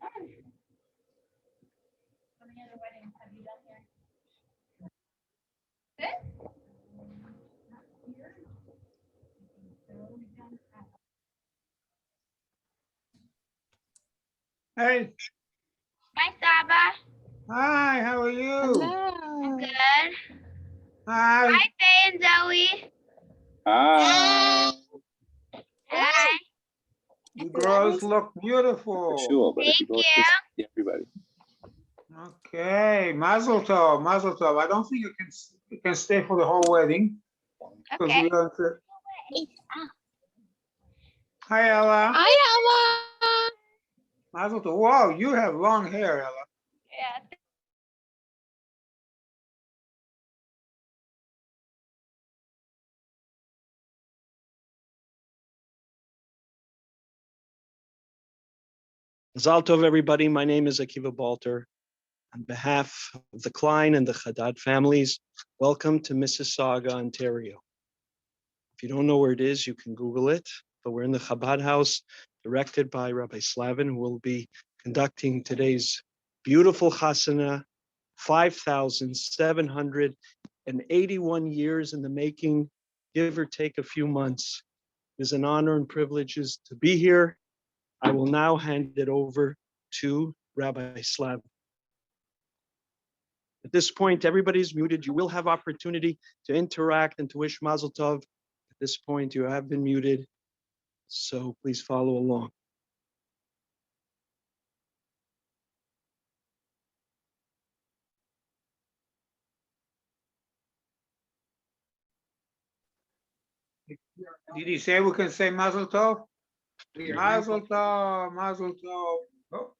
How many other weddings have you done here? This? Hey, Hi, Saba. hi, how are you? I'm good. Hi. Hi, Faye and Zoe. Ah, Hi. You girls look beautiful. for sure. But if you Thank go you. to everybody. Okay, Mazel Tov, Mazel Tov. I don't think you can stay for the whole wedding because Okay. we are. Hi, Ella. Hi, Ella. Mazel Tov. Wow, you have long hair, Ella. Yeah. Mazal Tov, everybody. My name is Akiva Balter. On behalf of the Klein and the Chabad families, welcome to Mississauga, Ontario. If you don't know where it is, you can Google it, but we're in the Chabad house, directed by Rabbi Slavin, who will be conducting today's beautiful chasana, 5,781 years in the making, give or take a few months. It is an honor and privilege to be here. I will now hand it over to Rabbi Slavin. At this point, everybody's muted. You will have opportunity to interact and to wish Mazel Tov. At this point, you have been muted, so please follow along. Did he say we can say Mazel Tov? Mazel Tov, Mazel Tov. Oh,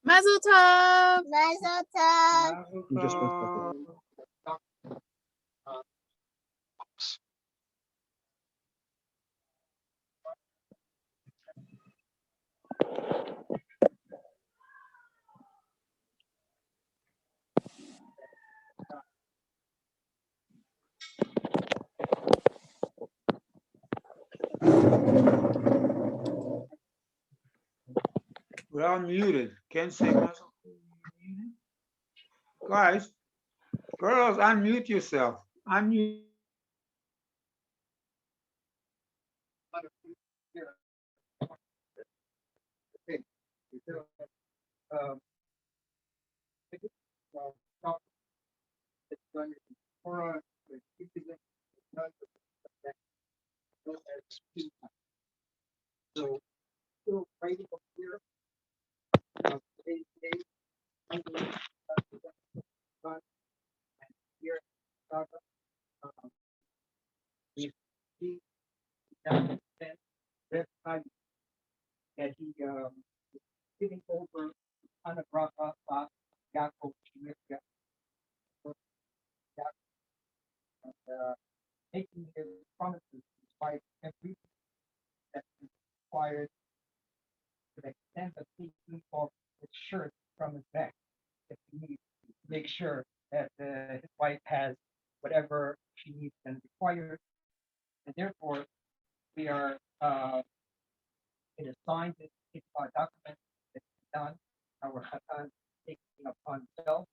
Mazel tov. Mazel tov. Mazel You just went Tov. We're all muted. Can't say Mazel Tov. Guys, girls, unmute yourself. Unmute. That he giving over on a bracha Yaakov and making his promises despite everything that is required to the extent that he took off his shirt from his back if he needs to make sure that his wife has whatever she needs and requires, and therefore we are it is signed, it's a document that's done, our chatan taking upon himself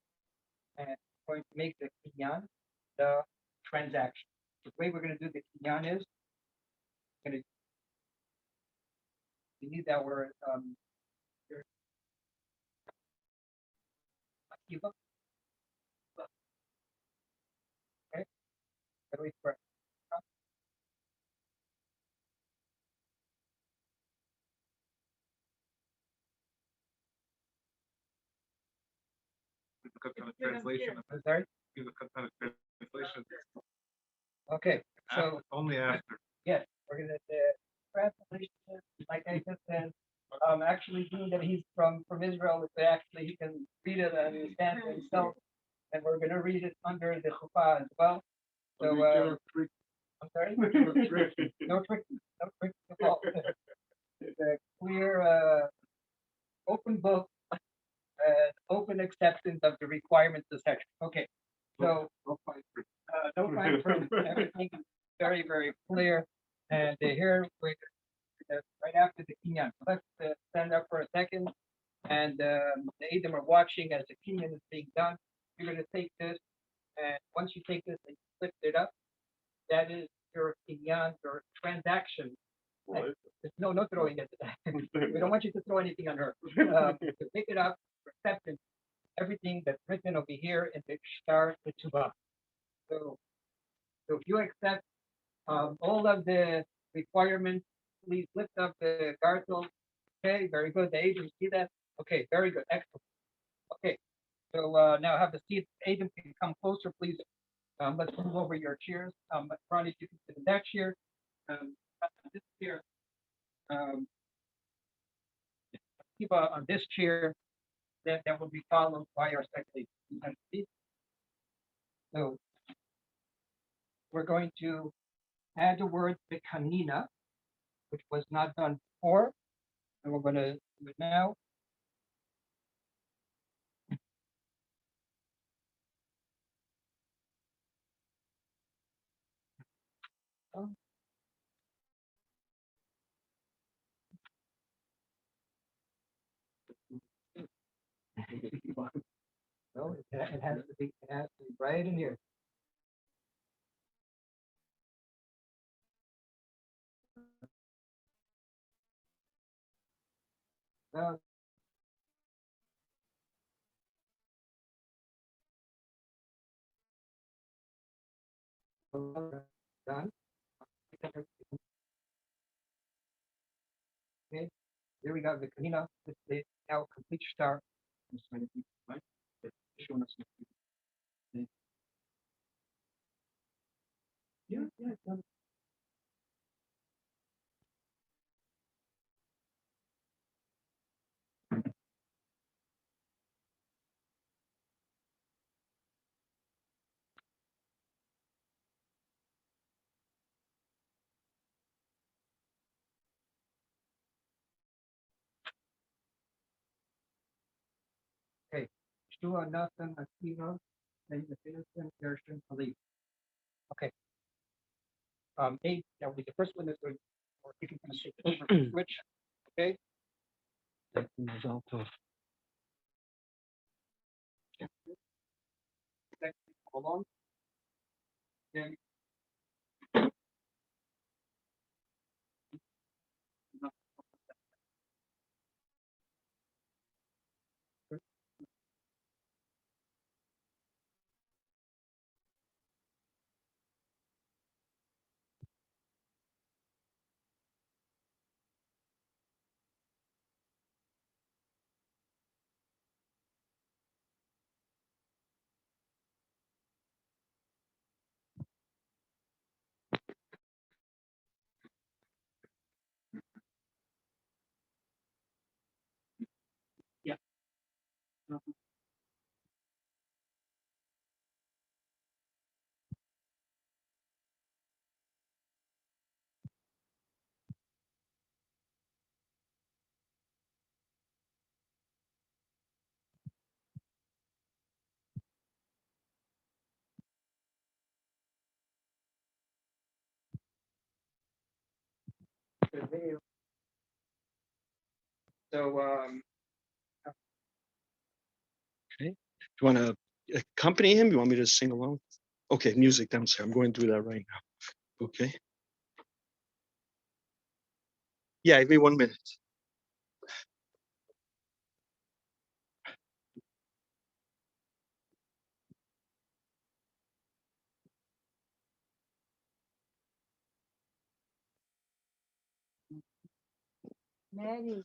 and going to make the kinyan, the transaction. The way we're going to do the kinyan is we need our Akiva. Okay, that way for Translation. I'm sorry? Okay, so Only after. yes, we're gonna translation, like I just said, actually being that he's from Israel, so actually he can read it and understand it himself, and we're gonna read it under the chuppah as well. So I'm sorry? No trick at all. It's a clear open book, open acceptance of the requirements of section. Okay, so no fine print, everything is very, very clear. And here we're right after the kinyan. So let's stand up for a second, and the Adam are watching as the kinyan is being done. You're going to take this, and once you take this and lift it up, that is your kinyan, your transaction. No throwing it. We don't want you to throw anything on her. To pick it up, acceptance, everything that's written over here in the Shtar Ltova. So if you accept all of the requirements, please lift up the gartel. Okay, very good. The agent, see that? Okay, very good. Excellent. Okay, so now have the seat. Agent can come closer, please. Let's move over your chairs. Ronnie, you can sit in that chair. This chair. Akiva on this chair. That will be followed by our secretary. So we're going to add the word bekanina, which was not done before, and we're going to do it now. No, it has to be right in here. Now, done. Okay, here we got the kanina. This is now complete star. Yeah, it's done. Okay, Shua Nathan Akiva, then the Philistine version belief. Okay. Eight, that will be the first one that's going, or you can kind of switch. Okay. Hold on. Then yeah. Prevail. So Okay. Do you want to accompany him? You want me to sing along? Okay, music downstairs. I'm going through that right now. Okay. Yeah, give me 1 minute. Mary.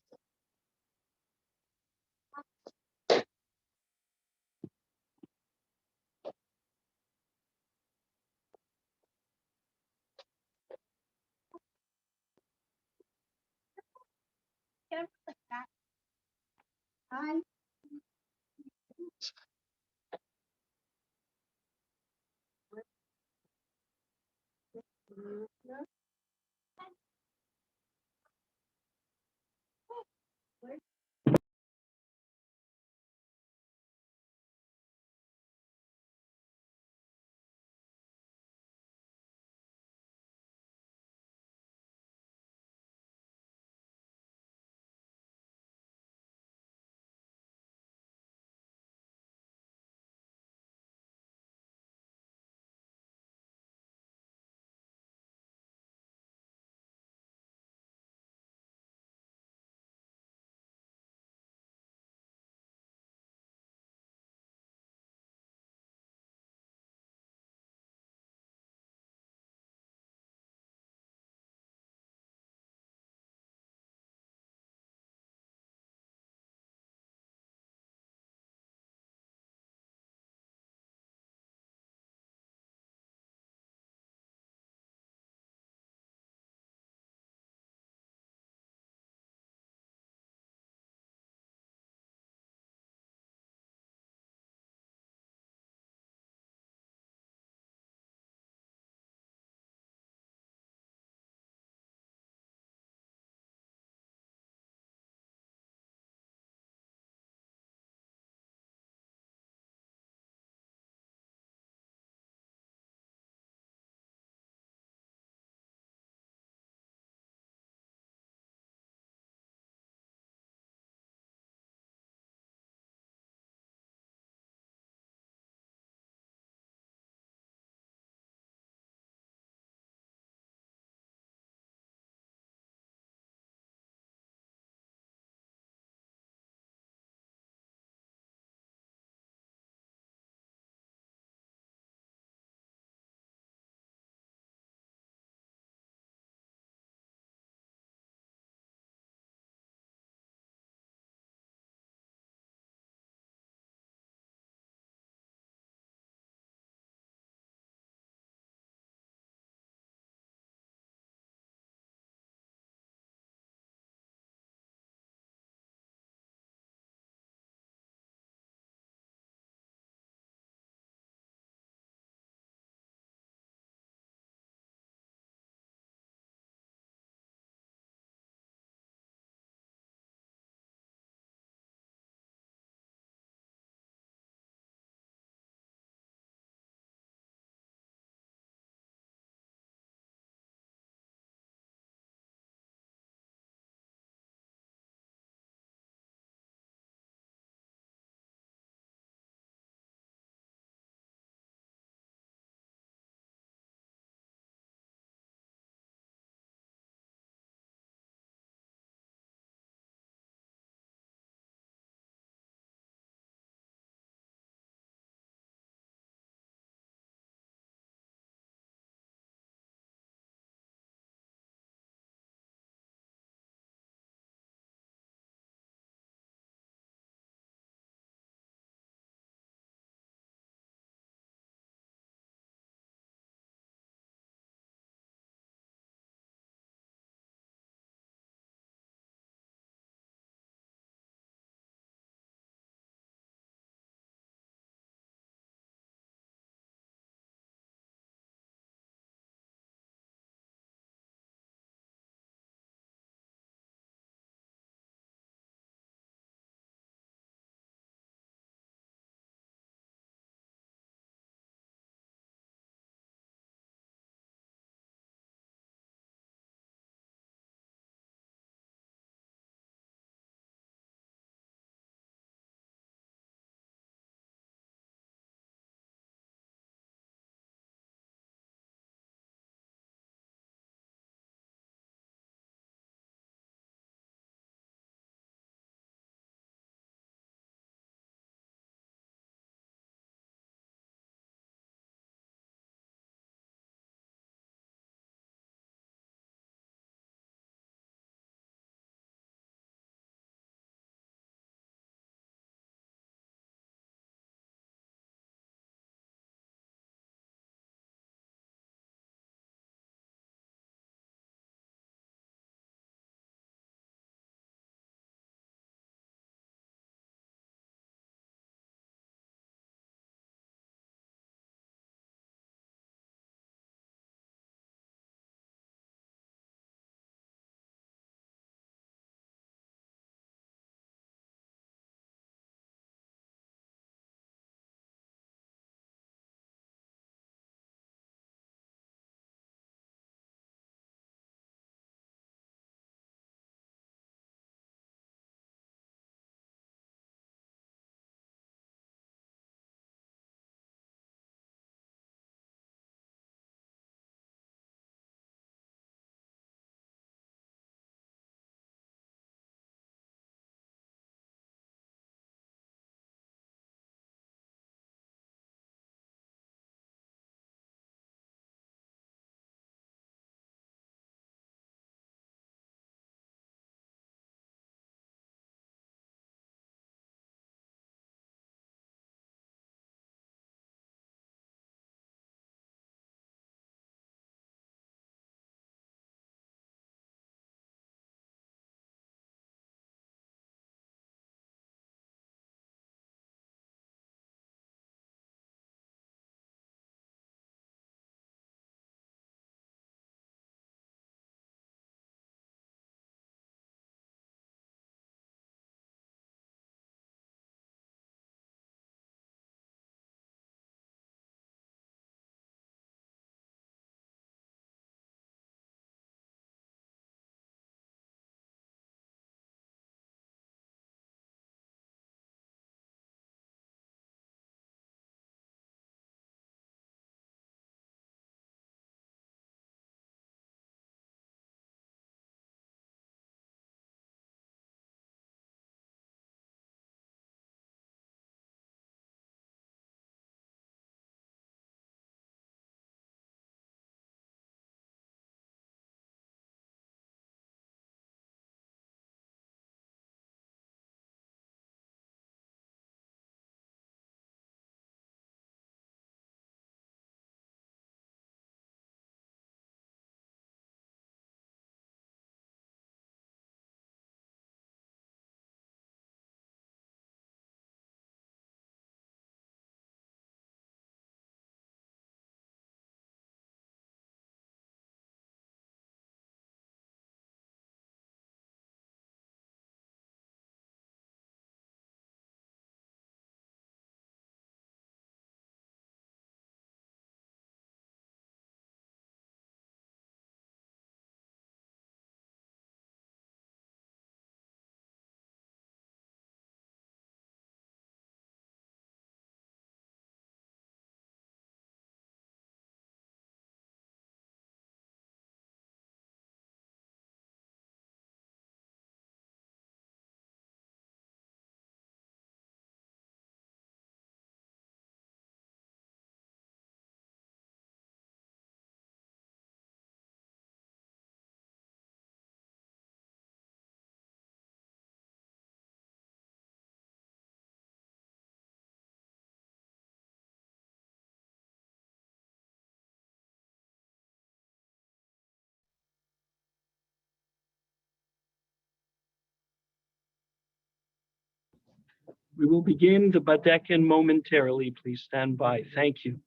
We will begin the Badekin momentarily. Please stand by. Thank you.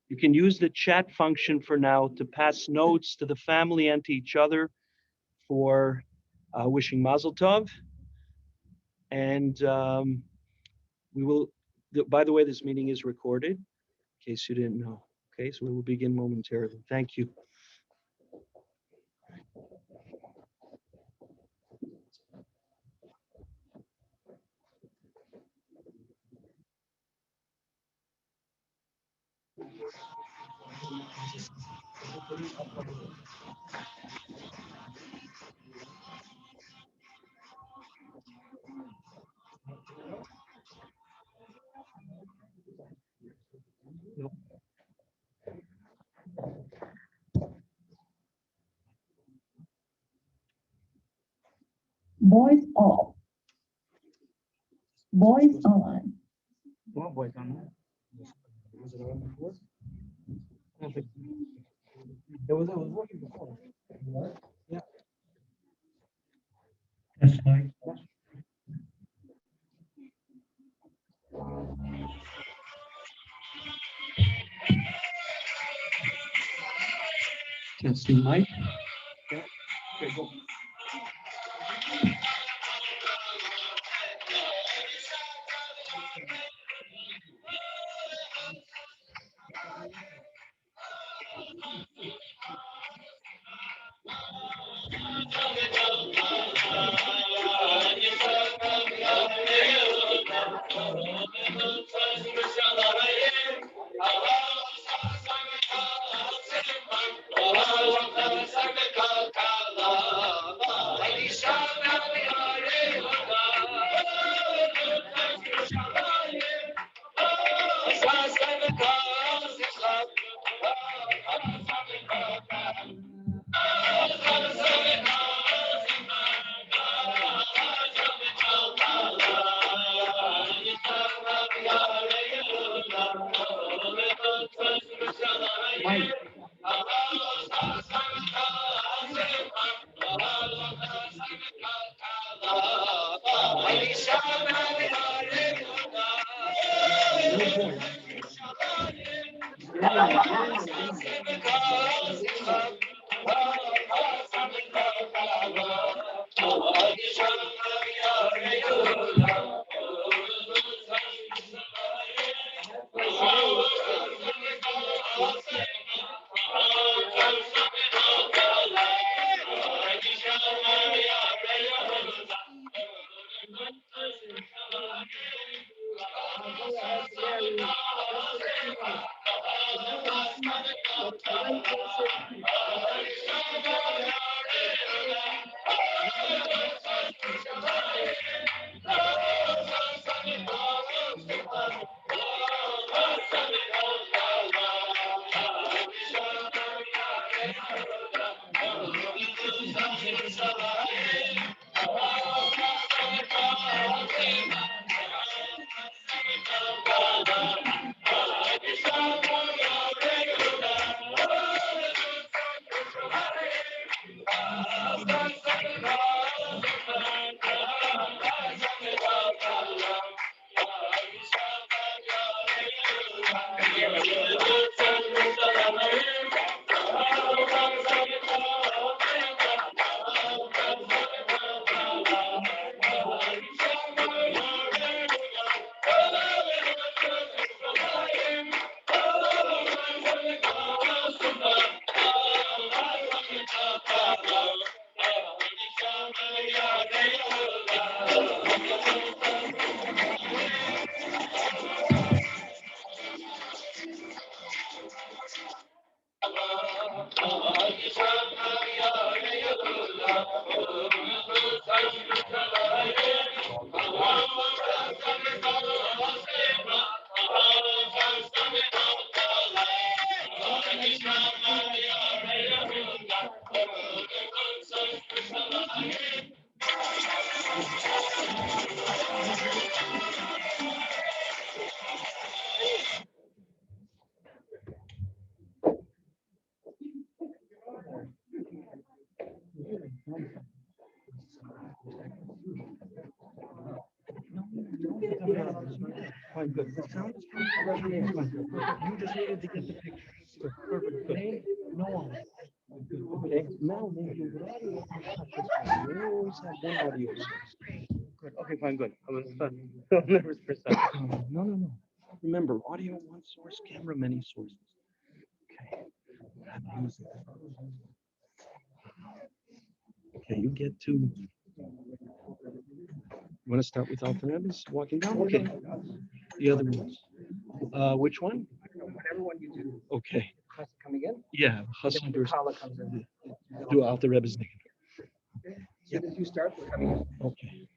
You can use the chat function for now to pass notes to the family and to each other for wishing Mazel Tov. And we will, by the way, this meeting is recorded, in case you didn't know. Okay, so we will begin momentarily. Thank you. Voice off. Voice on. What voice on? Was it on before? I don't think it was working before. Yeah. That's fine. Testing mic. Yeah. Okay, go. fine, good. The sound is fine. You just needed to get the picture. Good, perfect, good. No one. Okay, now maybe your audio is not this one. You always have one audio source. Good, okay, fine, good. I was so nervous for a second. No. Remember, audio one source, camera many sources. Okay, have music. Okay, you get to. You want to start with Alter Rebbe's walking down? Okay. The other ones. Which one? Whatever one you do, Okay. Chassid coming in, Yeah, and then Chassid when the verse. kallah comes in. Do Alter Rebbe's name. Yeah, you start, we're coming in. Okay.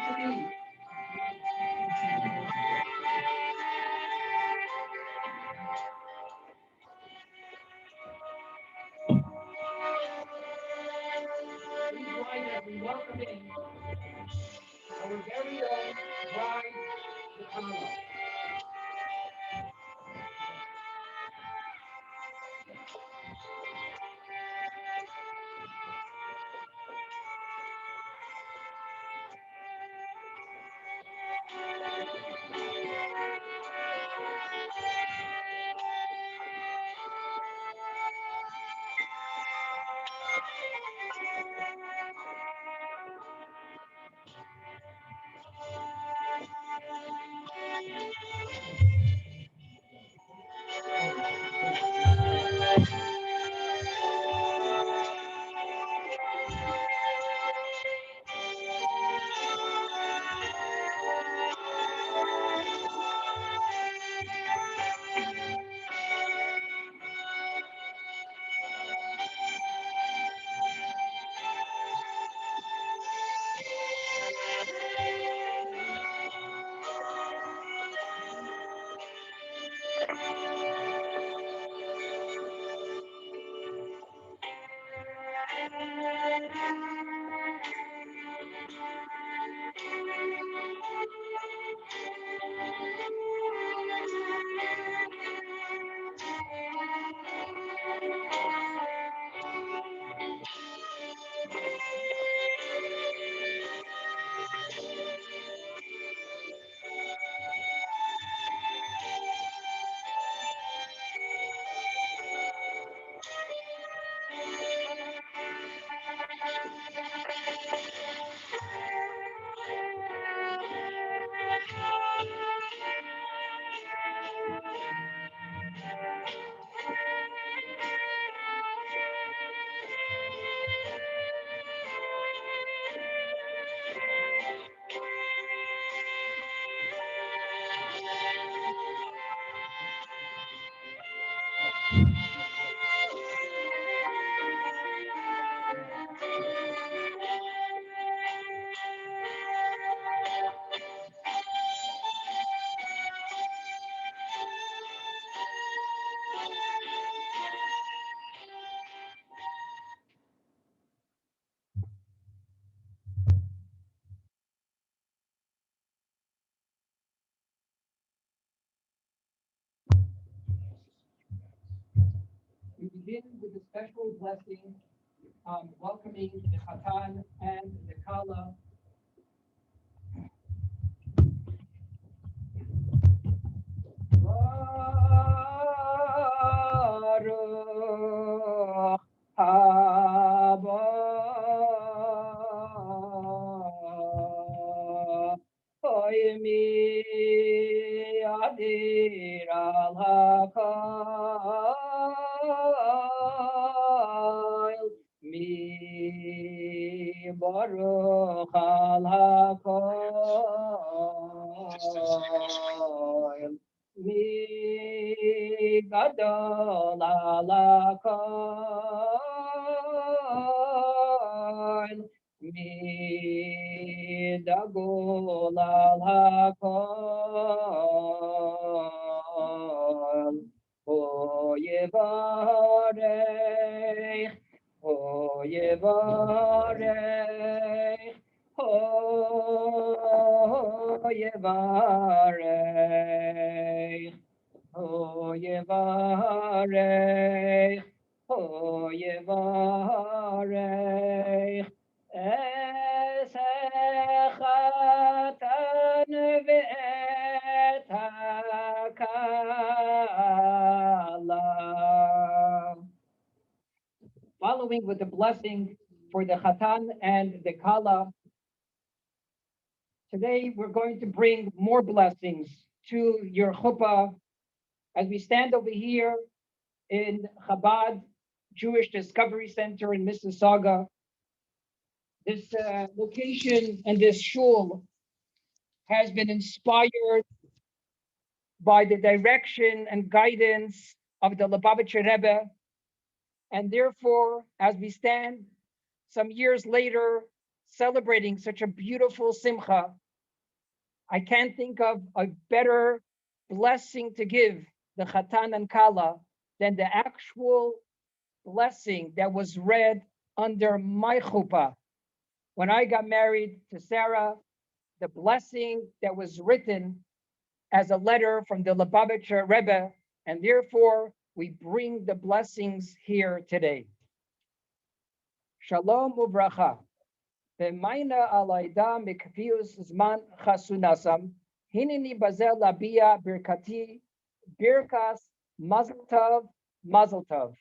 to be. Please join as we welcome in our very own bride, the kallah. We begin with a special blessing, welcoming the chatan and the kallah. Baruch haba Oimi adir al hakol mi baruch al hakol mi gadol al hakol mi dagol al hakol o yevarech o yevarech o yevarech o yevarech o yevarech es chatan ve'et kallah. Following with the blessing for the chatan and the kallah, today we're going to bring more blessings to your chuppah as we stand over here in Chabad Jewish Discovery Center in Mississauga. This location and this shul has been inspired by the direction and guidance of the Lubavitcher Rebbe, and therefore, as we stand some years later, celebrating such a beautiful simcha, I can't think of a better blessing to give the chatan and kallah than the actual blessing that was read under my chuppah. When I got married to Sarah, the blessing that was written as a letter from the Lubavitcher Rebbe, and therefore we bring the blessings here today. Shalom ubracha. B'mayna alayda mikfius zman chasunasam. Hinini bazel labia birkati birkas mazel tov mazel tov.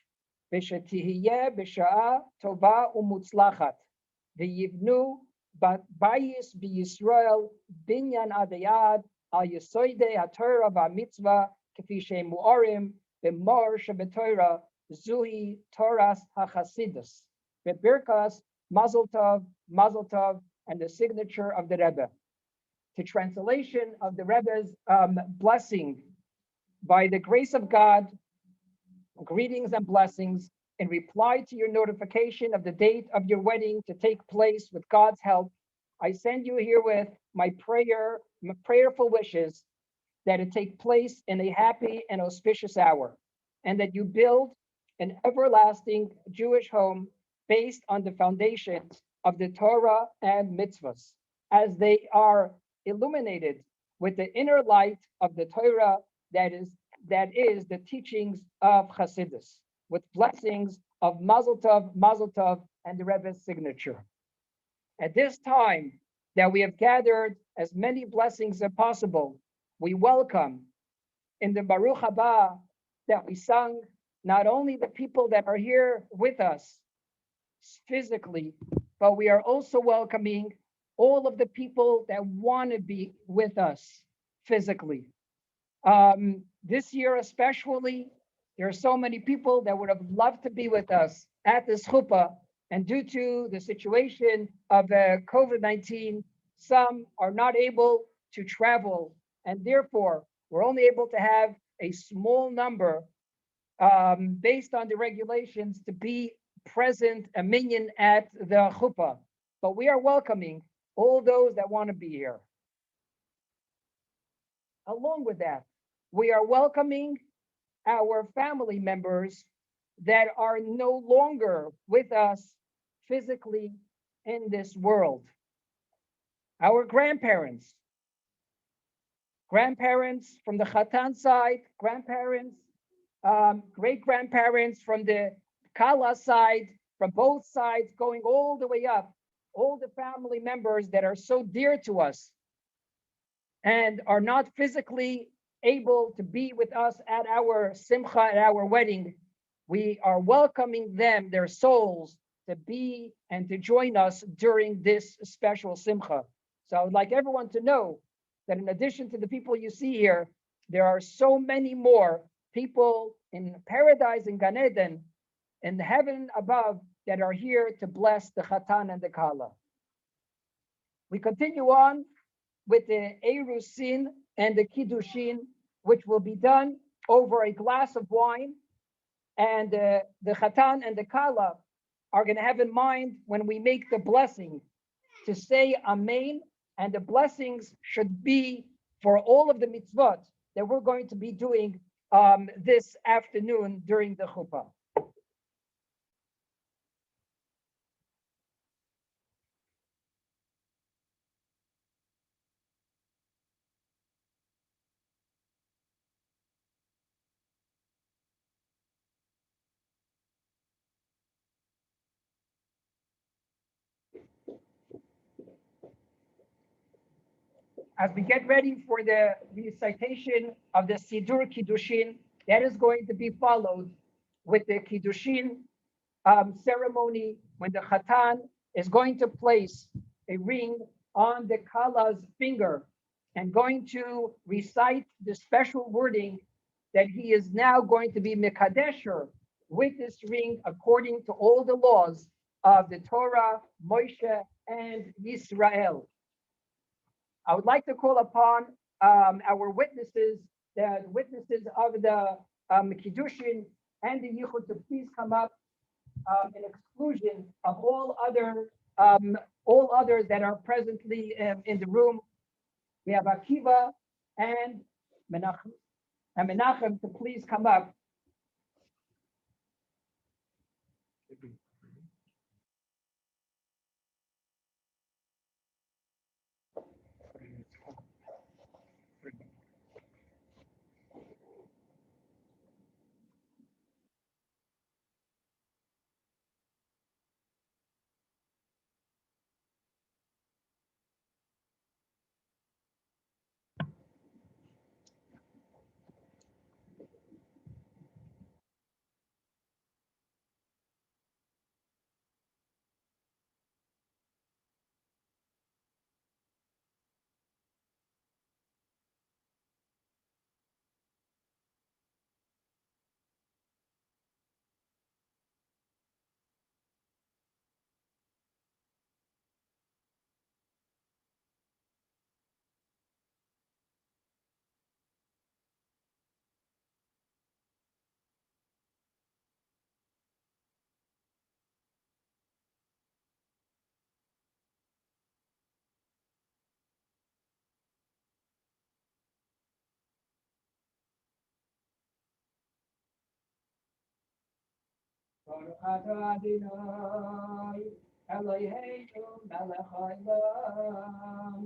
B'shetihiyeh b'sha'a tova umutzlachat. V'yivnu bayis b'Yisrael binyan adayad al yesoide haTorah v'amitzvah k'fi shemu'arim b'mor shebetoira zuhi Toras hachasidus. B'birkas mazel tov, and the signature of the Rebbe. The translation of the Rebbe's blessing: by the grace of God, greetings and blessings. In reply to your notification of the date of your wedding to take place with God's help, I send you herewith my prayerful wishes that it take place in a happy and auspicious hour, and that you build an everlasting Jewish home based on the foundations of the Torah and mitzvahs, as they are illuminated with the inner light of the Torah that is the teachings of Chassidus, with blessings of Mazel Tov, and the Rebbe's signature. At this time that we have gathered as many blessings as possible, we welcome in the Baruch Haba that we sung not only the people that are here with us physically, but we are also welcoming all of the people that want to be with us physically. This year especially, there are so many people that would have loved to be with us at this chuppah, and due to the situation of COVID-19, some are not able to travel, and therefore we're only able to have a small number based on the regulations to be present, a minyan at the chuppah. But we are welcoming all those that want to be here. Along with that, we are welcoming our family members that are no longer with us physically in this world. Our grandparents from the chatan side, grandparents, great-grandparents from the kallah side, from both sides, going all the way up, all the family members that are so dear to us and are not physically able to be with us at our simcha, at our wedding. We are welcoming them, their souls, to be and to join us during this special simcha. So I would like everyone to know that in addition to the people you see here, there are so many more people in paradise, in Gan Eden, in heaven above, that are here to bless the chatan and the kallah. We continue on with the Erusin and the Kiddushin, which will be done over a glass of wine. And the chatan and the kallah are going to have in mind, when we make the blessing, to say Amen, and the blessings should be for all of the mitzvot that we're going to be doing this afternoon during the chuppah. As we get ready for the recitation of the Sidur Kiddushin, that is going to be followed with the Kiddushin ceremony, when the chatan is going to place a ring on the kallah's finger and going to recite the special wording that he is now going to be Mekadesher with this ring according to all the laws of the Torah, Moshe, and Yisrael. I would like to call upon our witnesses, the witnesses of the Kiddushin and the Yichud, to please come up in exclusion of all other all others that are presently in the room. We have Akiva and Menachem. And Menachem to please come up. Baruch atah Adonai, Eloheinu melech haolam,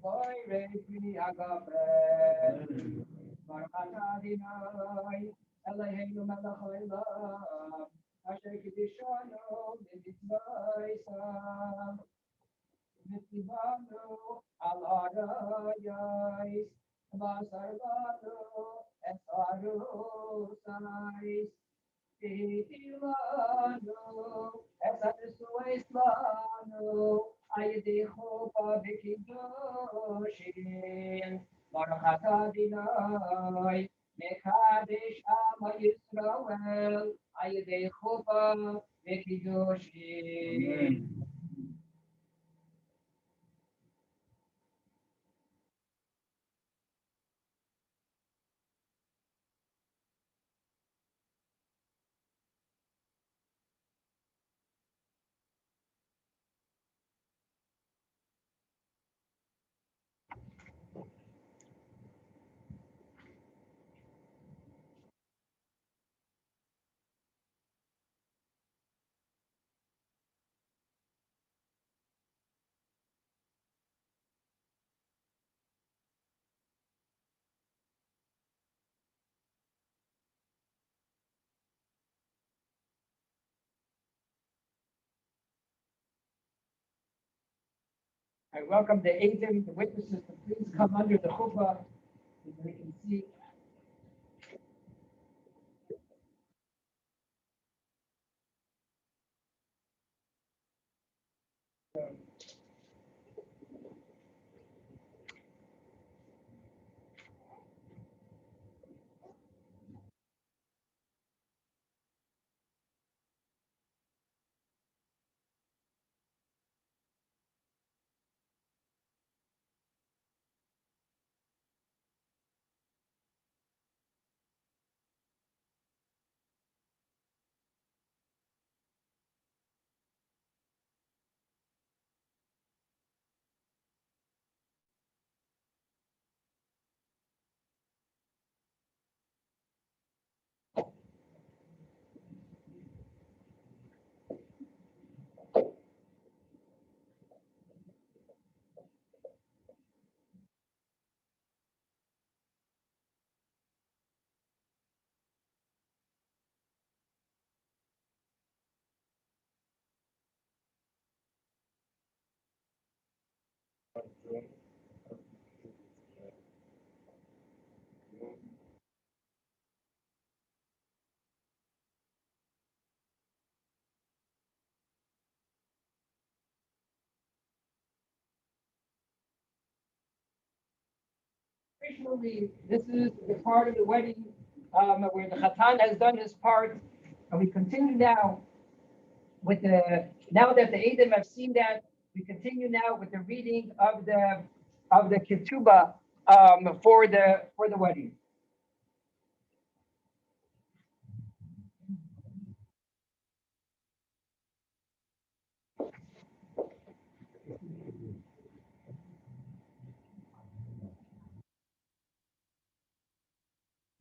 borei pri hagafen. Baruch atah Adonai, Eloheinu melech haolam, asher kiddushanu b'mitzvosav, v'tzivanu al arayos, v'asar lanu es arusais. Ilanu, essa pessoa Islanu, Ayde Chopa Bekidoshin, Baruch atah Adonai, Mekadesh Am Yisrael, Ayde Chopa Bekidoshin. I welcome the Eidim, the witnesses, to please come under the chuppah so we can see. Traditionally, this is the part of the wedding where the chatan has done his part, and we continue now with now that the Eidim have seen that, we continue now with the reading of the ketubah for the wedding.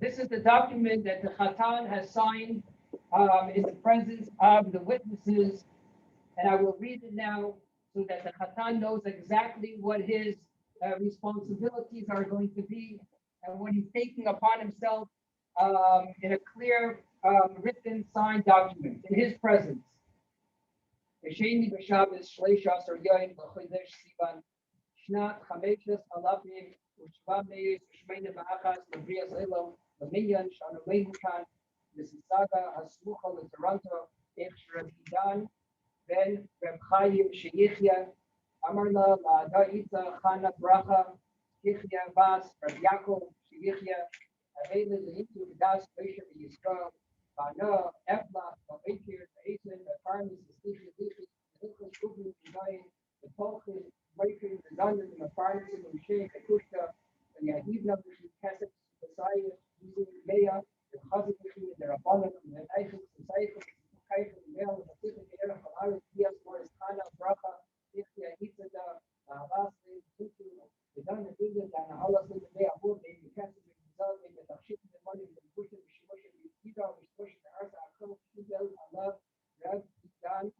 This is the document that the chatan has signed in the presence of the witnesses, and I will read it now so that the chatan knows exactly what his responsibilities are going to be and what he's taking upon himself in a clear, written, signed document in his presence. B'sheni b'Shabbos shleisha asar yoyim b'chodesh Sivan Shnat Chameshes Alafim U'Shva Meis U'Shmeina Ba'achas L'Brias Elam L'Minyan Shanu Lehukan Mississauga Hasmucha L'Toronto Ech Rabbi Idan Ben Reb Chaim Sheyichya Amarla La'ada Itza Chana Bracha Yichya Bas Reb Yaakov Sheyichya Avela L'Hintu V'Das Moshe V'Yisrael Bana Efla V'Ekir V'Eisen V'Farmis V'Slichi Lichi V'Ilchus Rubu V'Dayin V'Tolchis V'Ekir V'Zayin V'Farmis V'Moshe V'Kushta V'Yahivna V'Kesed V'Sayim V'Meya V'Chazik V'Chim V'Rabbanan V'Eichel V'Saychel V'Kaychel V'Mel V'Tichel V'Erech V'Aretz Dias Moris Chana Bracha Yichya Yitzada V'Avas V'Tutu V'Dan V'Din V'Dan Alas V'Mei Avur V'Kesed V'Zal V'Tachshit V'Moni V'Kushta V'Shimosh V'Yida V'Shimosh V'Arsa Achel V'Shibel Allah Reb Idan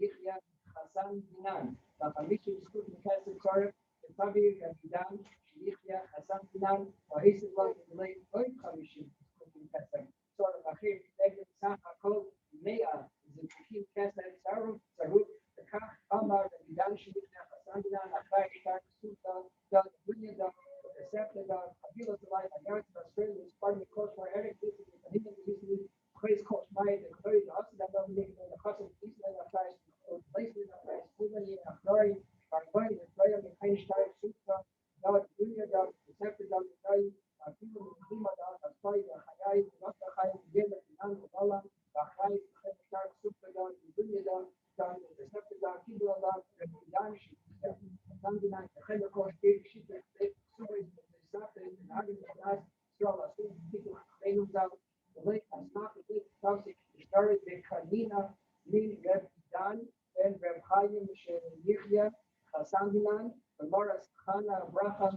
Yichya Hasan Dinan V'Chamishi V'Skut V'Kesed Tzarek V'Tavi V'Idan Yichya Hasan Dinan V'Hised Lo V'Lei Oy Chamishi V'Skut V'Kesed Tzarek Achir V'Eged Sach HaKol Mea Z'Tukim Kesed Tzaruk Tzaruk V'Kach Amar V'Idan Yichya Hasan Dinan Achai Shtar Suta Dal V'Dunya Dal V'Septa Avila Tzalai Ayaret V'Australia Spartan Kosh Mar Eric V'Hidim V'Hidim Chayz Kosh Mai the Chayz Hasa Dal V'Nik the Chasam Israel Achai Placement Achai Suvani Achlari Barbai V'Traya V'Chayin Shtar Suta Dal V'Dunya Dal V'Septa Dal V'Chayz Akiva V'Chima Dal V'Chayz V'Chayay V'Nasta Chayz V'Gela V'Nan V'Vala V'Chayz V'Chayz Shtar Suta Dal V'Dunya Dal Dal V'Septa Dal Akiva Dal V'Dan Shita Sandinan V'Chayz Kosh Kir Shita Suris V'Sapta V'Nagin V'Nas Srala Suta V'Tiku V'Chaynu Dal V'Lei Asmak V'Lei Tausik V'Shtarit V'Kanina Min Reb Dan Ben Reb Chaim Sheyichya Hasan Dinan V'Moras Chana Bracha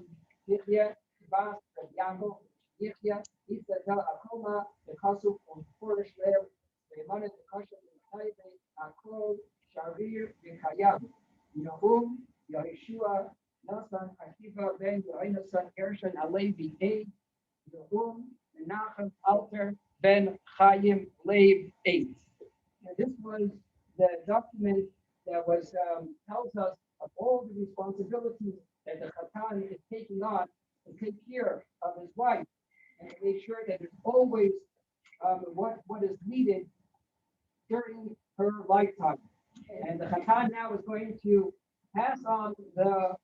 Yichya Bas Reb Yaakov Yichya Isa Dal Akoma V'Chasuk V'Forish Lev V'Emanet V'Kashem V'Chayve Akol Sharir V'Chayam Yahum Yahishua Nasan Akiva Ben Yoinasan Gershon Alevi A Yahum Menachem Alter Ben Chaim Lev 8. And this was the document that was tells us of all the responsibilities that the chatan is taking on to take care of his wife and to make sure that there's always what is needed during her lifetime. And the chatan now is going to pass on the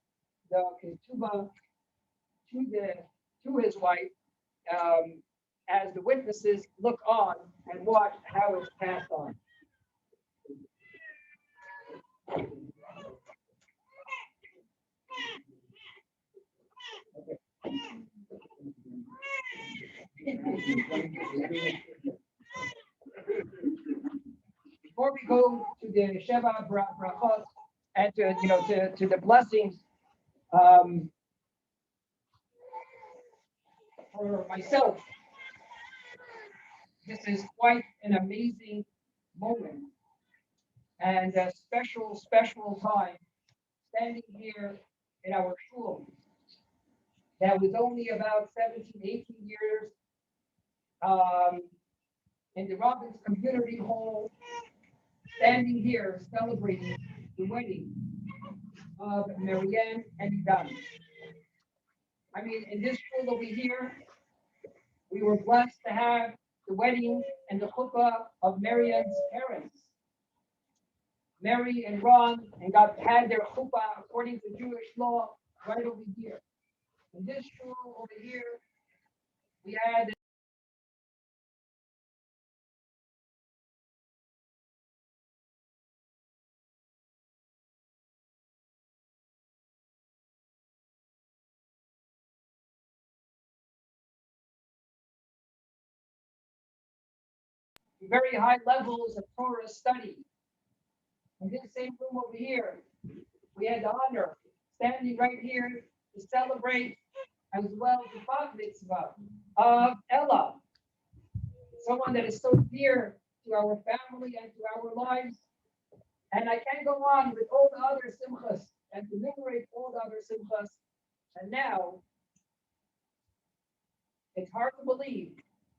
ketubah to his wife as the witnesses look on and watch how it's passed on. Before we go to the Sheva brachot and to the blessings, for myself, this is quite an amazing moment and a special time standing here in our shul that was only about 17, 18 years in the Robbins Community Hall, standing here celebrating the wedding of Marianne and Idan. I mean, in this shul over here, we were blessed to have the wedding and the chuppah of Marianne's parents. Mary and Ron and got had their chuppah according to Jewish law right over here. In this shul over here, we had very high levels of Torah study. In this same room over here, we had the honor standing right here to celebrate as well the bat mitzvah of Ella, someone that is so dear to our family and to our lives. And I can go on with all the other simchas and enumerate all the other simchas. And now, it's hard to believe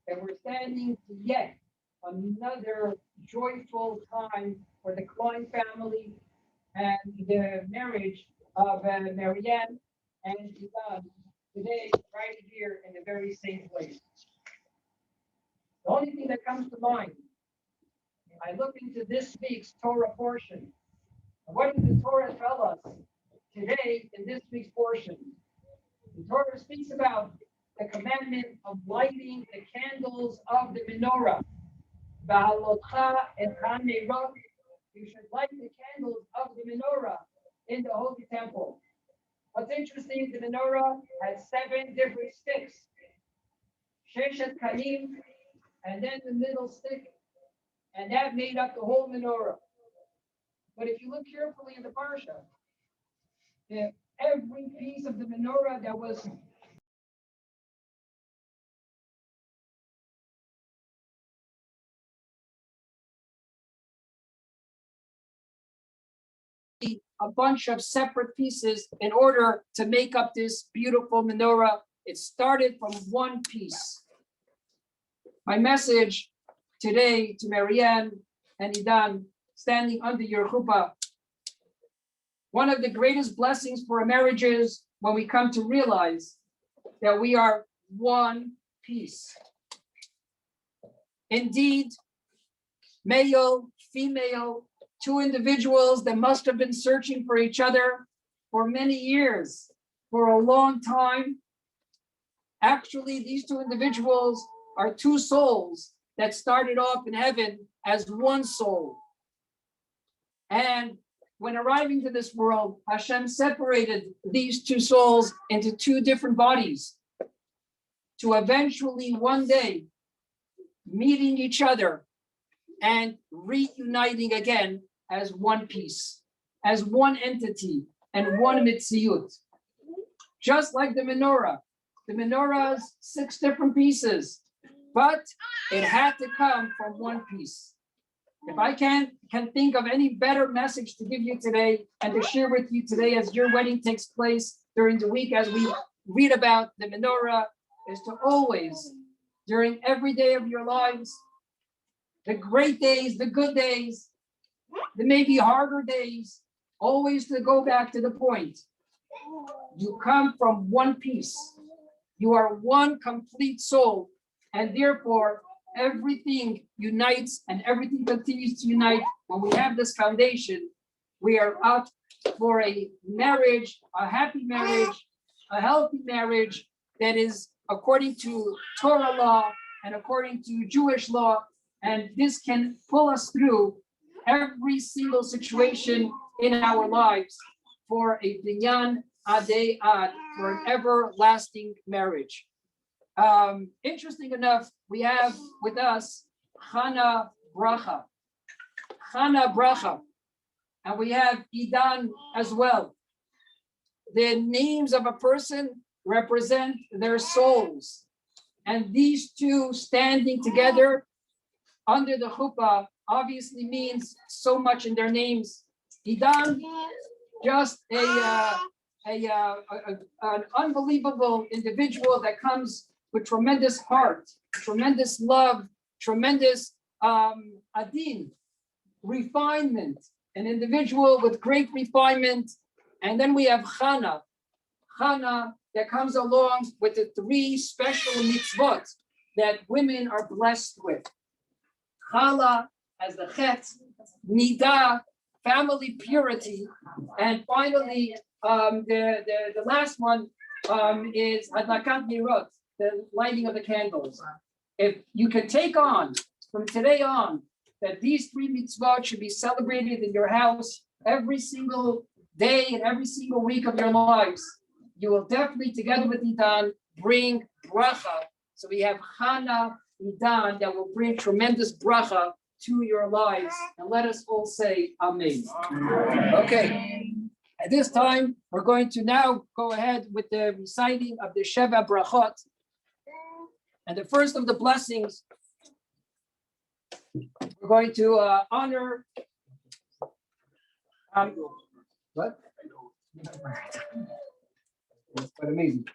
that we're standing to yet another joyful time for the Klein family and the marriage of Marianne and Idan today, right here in the very same place. The only thing that comes to mind, I look into this week's Torah portion. And what does the Torah tell us today in this week's portion? The Torah speaks about the commandment of lighting the candles of the menorah. You should light the candles of the menorah in the Holy Temple. What's interesting, the menorah had 7 different sticks. Sheshet kalim, and then the middle stick, and that made up the whole menorah. But if you look carefully in the parsha, every piece of the menorah that was a bunch of separate pieces in order to make up this beautiful menorah. It started from one piece. My message today to Marianne and Idan, standing under your chuppah, one of the greatest blessings for a marriage is when we come to realize that we are one piece. Indeed, male, female, 2 individuals that must have been searching for each other for many years, for a long time. Actually, these 2 individuals are 2 souls that started off in heaven as one soul. And when arriving to this world, Hashem separated these 2 souls into 2 different bodies to eventually one day meeting each other and reuniting again as one piece, as one entity and one mitziyut. Just like the menorah's 6 different pieces, but it had to come from one piece. If I can think of any better message to give you today and to share with you today as your wedding takes place during the week, as we read about the menorah, is to always, during every day of your lives, the great days, the good days, the maybe harder days, always to go back to the point. You come from one piece. You are one complete soul, and therefore everything unites and everything continues to unite. When we have this foundation, we are out for a marriage, a happy marriage, a healthy marriage that is according to Torah law and according to Jewish law. And this can pull us through every single situation in our lives for a binyan adei ad, for an everlasting marriage. Interesting enough, we have with us Chana Bracha, and we have Idan as well. The names of a person represent their souls, and these 2 standing together under the chuppah obviously means so much in their names. Idan, just an unbelievable individual that comes with tremendous heart, tremendous love, tremendous adin, refinement, an individual with great refinement. And then we have Chana that comes along with the 3 special mitzvot that women are blessed with. Kallah as the chet, nida, family purity, and finally the last one is adlakat nirot, the lighting of the candles. If you can take on from today on that these 3 mitzvot should be celebrated in your house every single day and every single week of your lives, you will definitely, together with Idan, bring bracha. So we have Chana, Idan, that will bring tremendous bracha to your lives. And let us all say Amen. Okay. At this time, we're going to now go ahead with the reciting of the Sheva Brachot. And the first of the blessings, we're going to honor. What? That's quite amazing.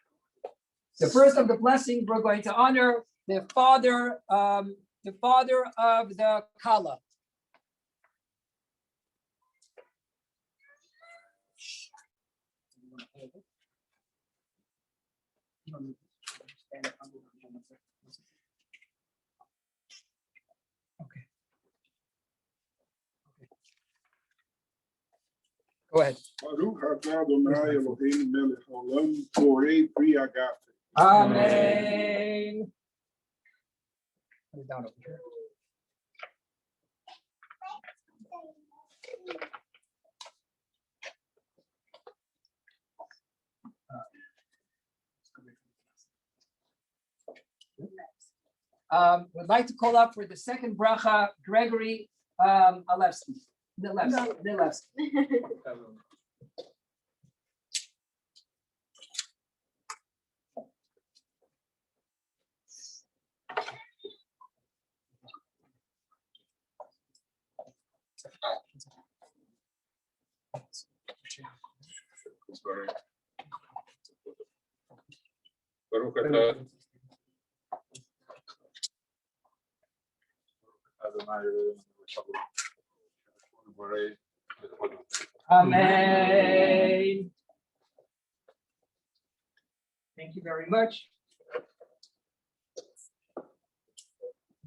The first of the blessings, we're going to honor the father of the kallah. Okay. Go ahead. Baruch atah Adonai Eloheinu melech haolam, borei pri agape. Amen. Put it down over here. Would like to call up for the second bracha, Gregory Alevsky. Nilevsky. Baruch atah Adonai Amen. Thank you very much.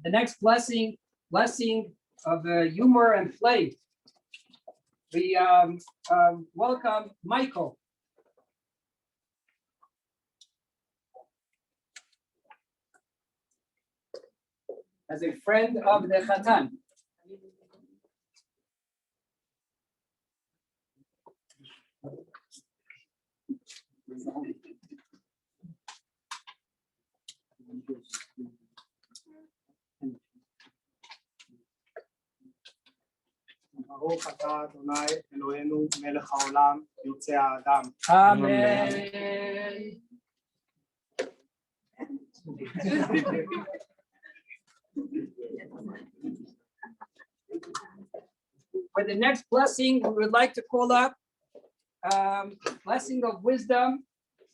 The next blessing of humor and play. We welcome Michael. As a friend of the chatan. ברוך אתה אדוני אלוהינו מלך העולם יוצא האדם. Amen. For the next blessing, we would like to call up blessing of wisdom,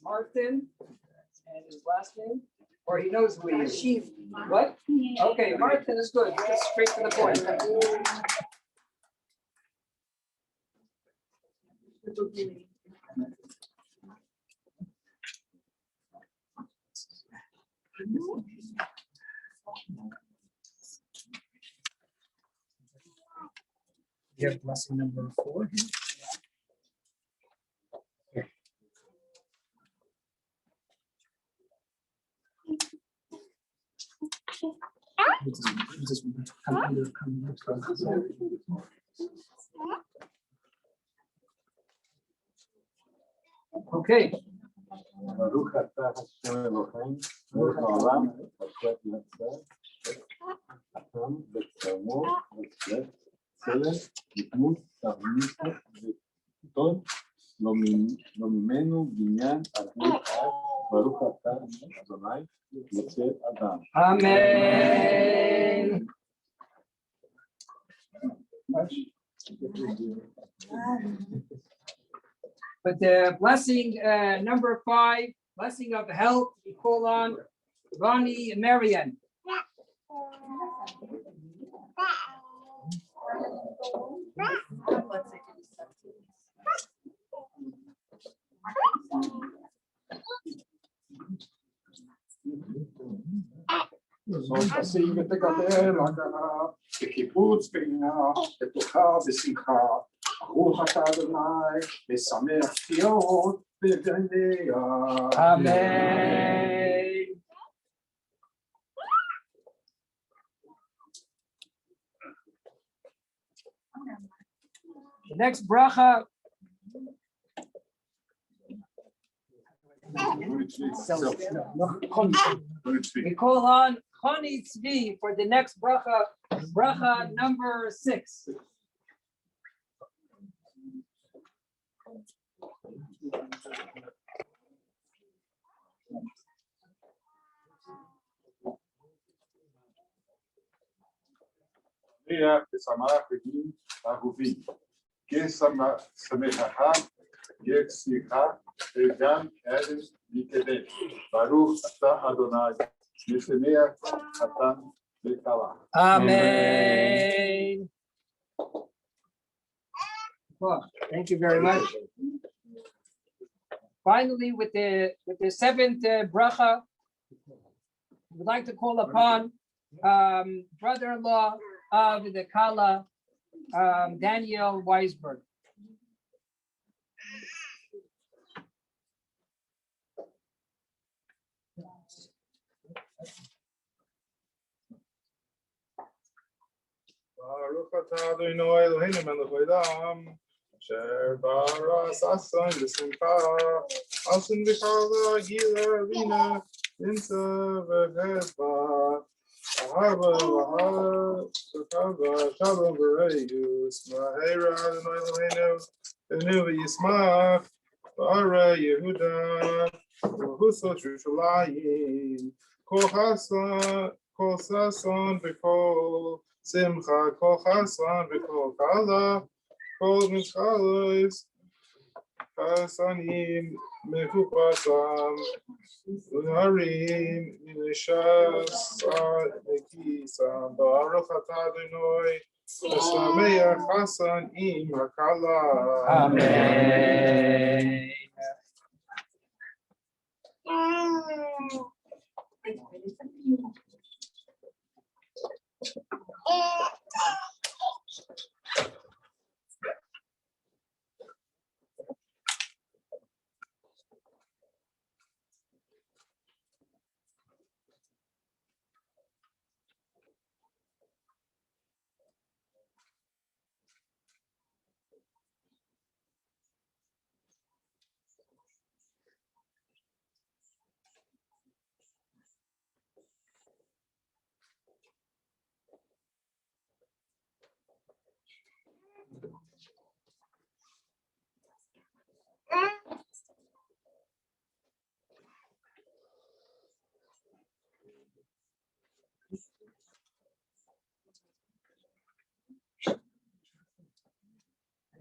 Martin, and his last name, or he knows who he is. What? Okay, Martin is good. Just straight to the point. You have blessing number 4. Okay. Baruch atah Hashem Eloheinu melech haolam, asher yaseh atam b'tzamo v'tzedek v'tmut tavnito v'ton lo mimenu binyan adei ad. Baruch atah Adonai yotze adam. Amen. But the blessing number 5, blessing of health, we call on Idan Marianne. זאת תשים ותגדל עגלה, בקיבוץ בינה, בטוחה בשמחה. ברוך אתה אדוני, ושמח פיות בבניה. Amen. The next bracha. We call on Chani Tzvi for the next bracha number 6. Mia Samachim Ahuvim. Samacha, Yexicha, Egan, Eden, Nikedesh. Baruch Ata Adonai, Mesemea, Chatan, kallah. Amen. Well, thank you very much. Finally, with the seventh bracha, we'd like to call upon brother-in-law of the kallah, Daniel Weisberg. Baruch atah Adonai Eloheinu melech haolam, asher bara sasan v'simcha, asin v'kallah gila vina, insa v'chesba, ahava v'chava, shalom v'reyu, smahera Adonai Eloheinu, v'nu v'yismach, v'ara Yehuda, v'huso Yerushalayim, kol sasan v'kol Simcha kol chasan v'kol kallah kol mischalos chasanim mechupasam unarim minishas nekisam baruch atah Adonai v'sameach chasan im hakallah. Amen.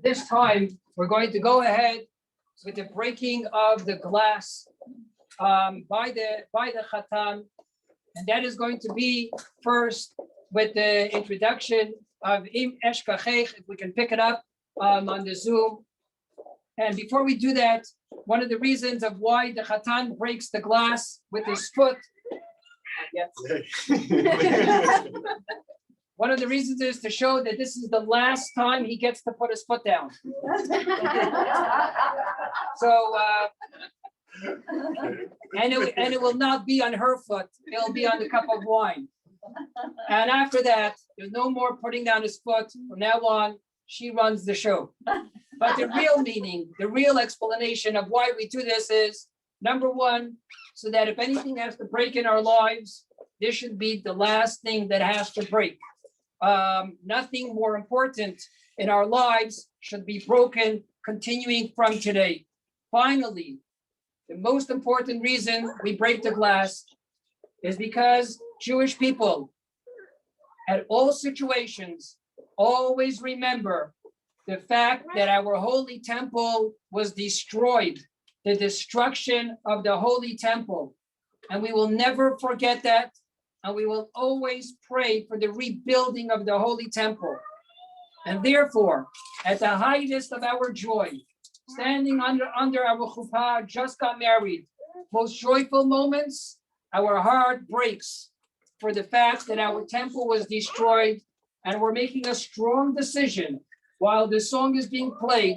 This time, we're going to go ahead with the breaking of the glass by the chatan, and that is going to be first with the introduction of Im Eshkachech, if we can pick it up on the Zoom. And before we do that, one of the reasons of why the chatan breaks the glass with his foot. One of the reasons is to show that this is the last time he gets to put his foot down. So, and it will not be on her foot, it'll be on the cup of wine. And after that, there's no more putting down his foot. From now on, she runs the show. But the real meaning, the real explanation of why we do this is, number one, so that if anything has to break in our lives, this should be the last thing that has to break. Nothing more important in our lives should be broken continuing from today. Finally, the most important reason we break the glass is because Jewish people, at all situations, always remember the fact that our holy temple was destroyed, the destruction of the holy temple. And we will never forget that. And we will always pray for the rebuilding of the holy temple. And therefore, at the highest of our joy, standing under our chuppah, just got married, most joyful moments, our heart breaks for the fact that our temple was destroyed, and we're making a strong decision while the song is being played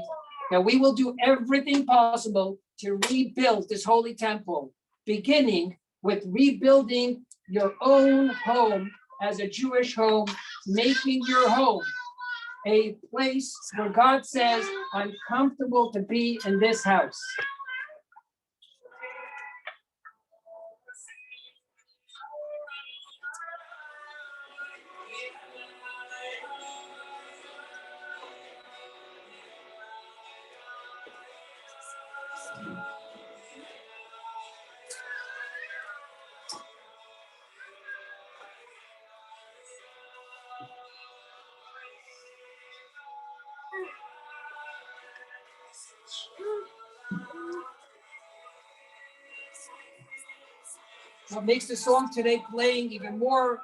that we will do everything possible to rebuild this holy temple, beginning with rebuilding your own home as a Jewish home, making your home a place where God says, I'm comfortable to be in this house. what makes the song today playing even more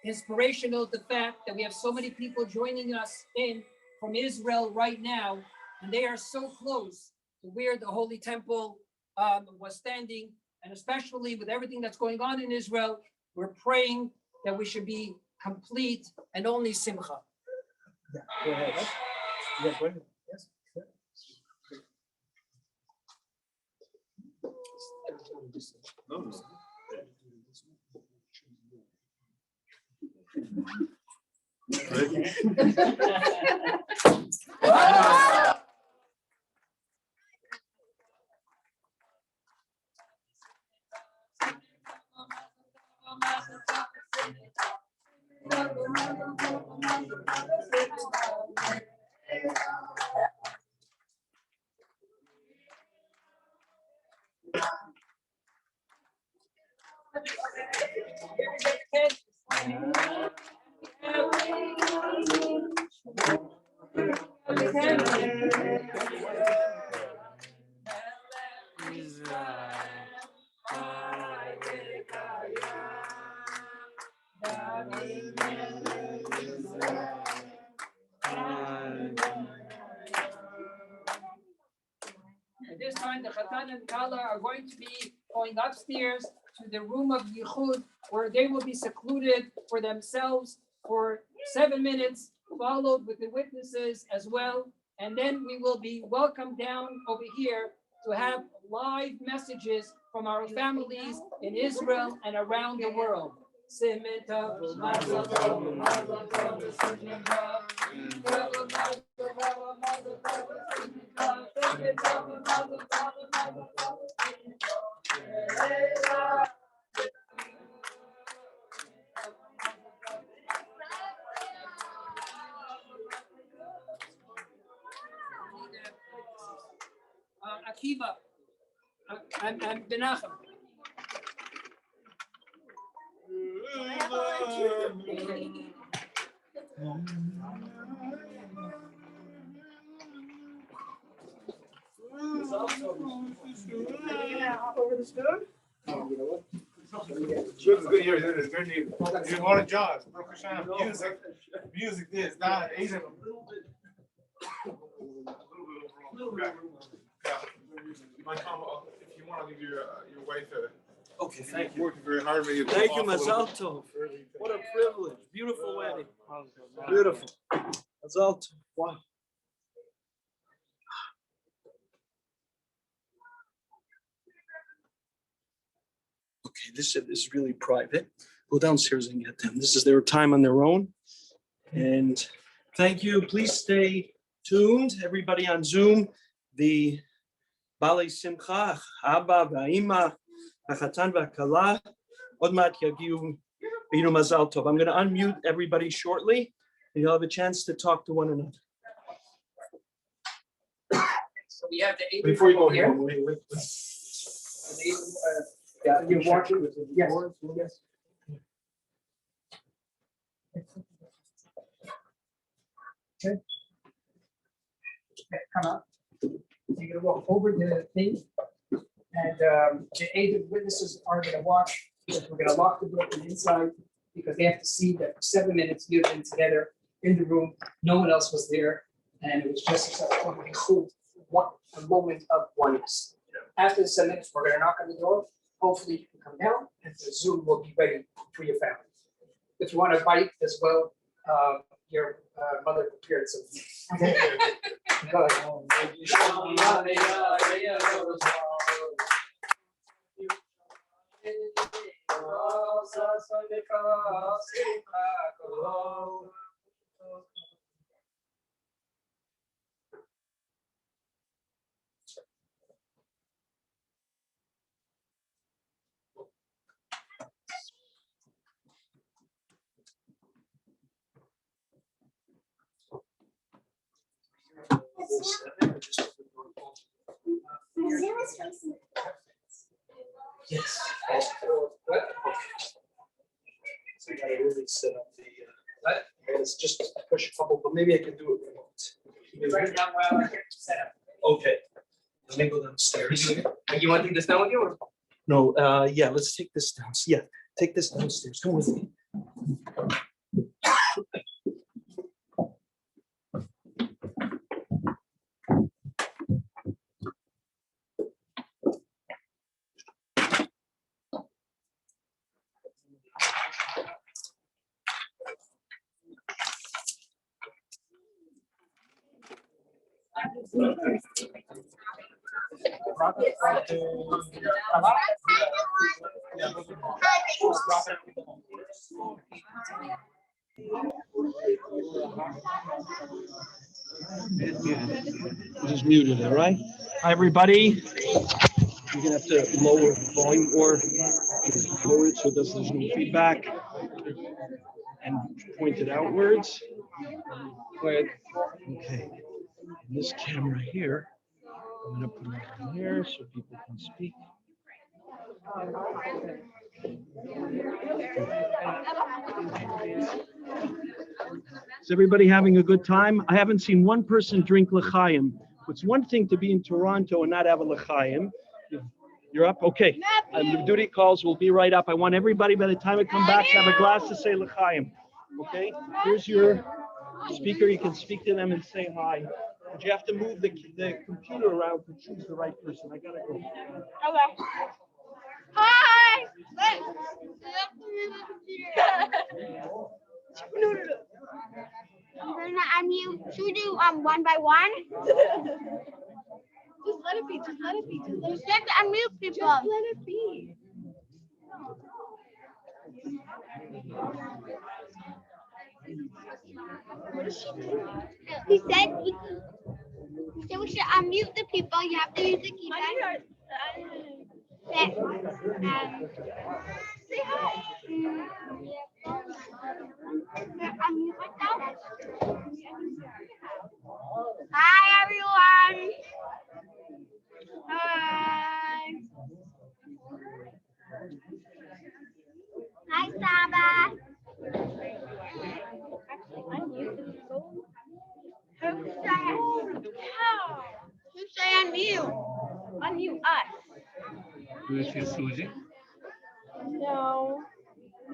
inspirational, the fact that we have so many people joining us in from Israel right now, and they are so close to where the Holy Temple was standing, and especially with everything that's going on in Israel, we're praying that we should be complete and only simcha. Yeah, go ahead. Yeah, go ahead. Yes. At this time, the chatan and kallah are going to be going upstairs to the room of yichud, where they will be secluded for themselves for 7 minutes, followed with the witnesses as well. And then we will be welcomed down over here to have live messages from our families in Israel and around the world. Akiva and Benachem. Over the spoon? Good is good here. Good is good. You're one of John's. Music this. Not Asian. My comment, if you want to give your wife a. Okay, thank you. Working very hard. Thank you, Mazal Tov. What a privilege. Beautiful wedding. Beautiful. Mazal Tov. Wow. Okay, this is really private. Go downstairs and get them. This is their time on their own. And thank you. Please stay tuned. Everybody on Zoom. The Balei Simcha, Abba, Va'ima, chatan kallah. Od ma'at yagiu b'inu mazal tov. I'm going to unmute everybody shortly, and you'll have a chance to talk to one another. So we have the eight. Before you go here. here, Yeah, you're watching. Yes. Yes. Okay. Okay, come up. You're gonna walk over the thing, and the eight witnesses are gonna watch. Because we're gonna lock the door from inside because they have to see that for 7 minutes you've been together in the room. No one else was there, and it was just a moment of oneness. After the 7 minutes, we're gonna knock on the door. Hopefully you can come down, and the Zoom will be ready for your family. If you want to bite as well, your mother prepared some. Go ahead. Yes. What? So you gotta really set up the, it's just push a couple, but maybe I can do it remote. Right now, while I get set up. Okay, let me go downstairs. You want to take this down with you? Or? No, yeah, let's take this down. Yeah, take this downstairs. Come with me. Just muted it, right? Hi, everybody. You're gonna have to lower the volume or lower it so there's no feedback and point it outwards. Okay. And this camera here, I'm gonna put it on here so people can speak. Is everybody having a good time? I haven't seen one person drink l'chaim. It's one thing to be in Toronto and not have a l'chaim. You're up? Okay. The duty calls will be right up. I want everybody, by the time I come back, to have a glass to say l'chaim. Okay? Here's your speaker. You can speak to them and say hi. But you have to move the computer around to choose the right person. I gotta go. Okay. Hi. No. I'm gonna unmute. Should we do one by one? Just let it be. Just let it be. Just let it unmute people. Just let it be. What is she doing? He said we should unmute the people. You have to use the keypad. Say hi. Unmute myself. Hi, everyone. Hi. Hi, Saba. Who say unmute? Unmute us. Do you see Susie? No.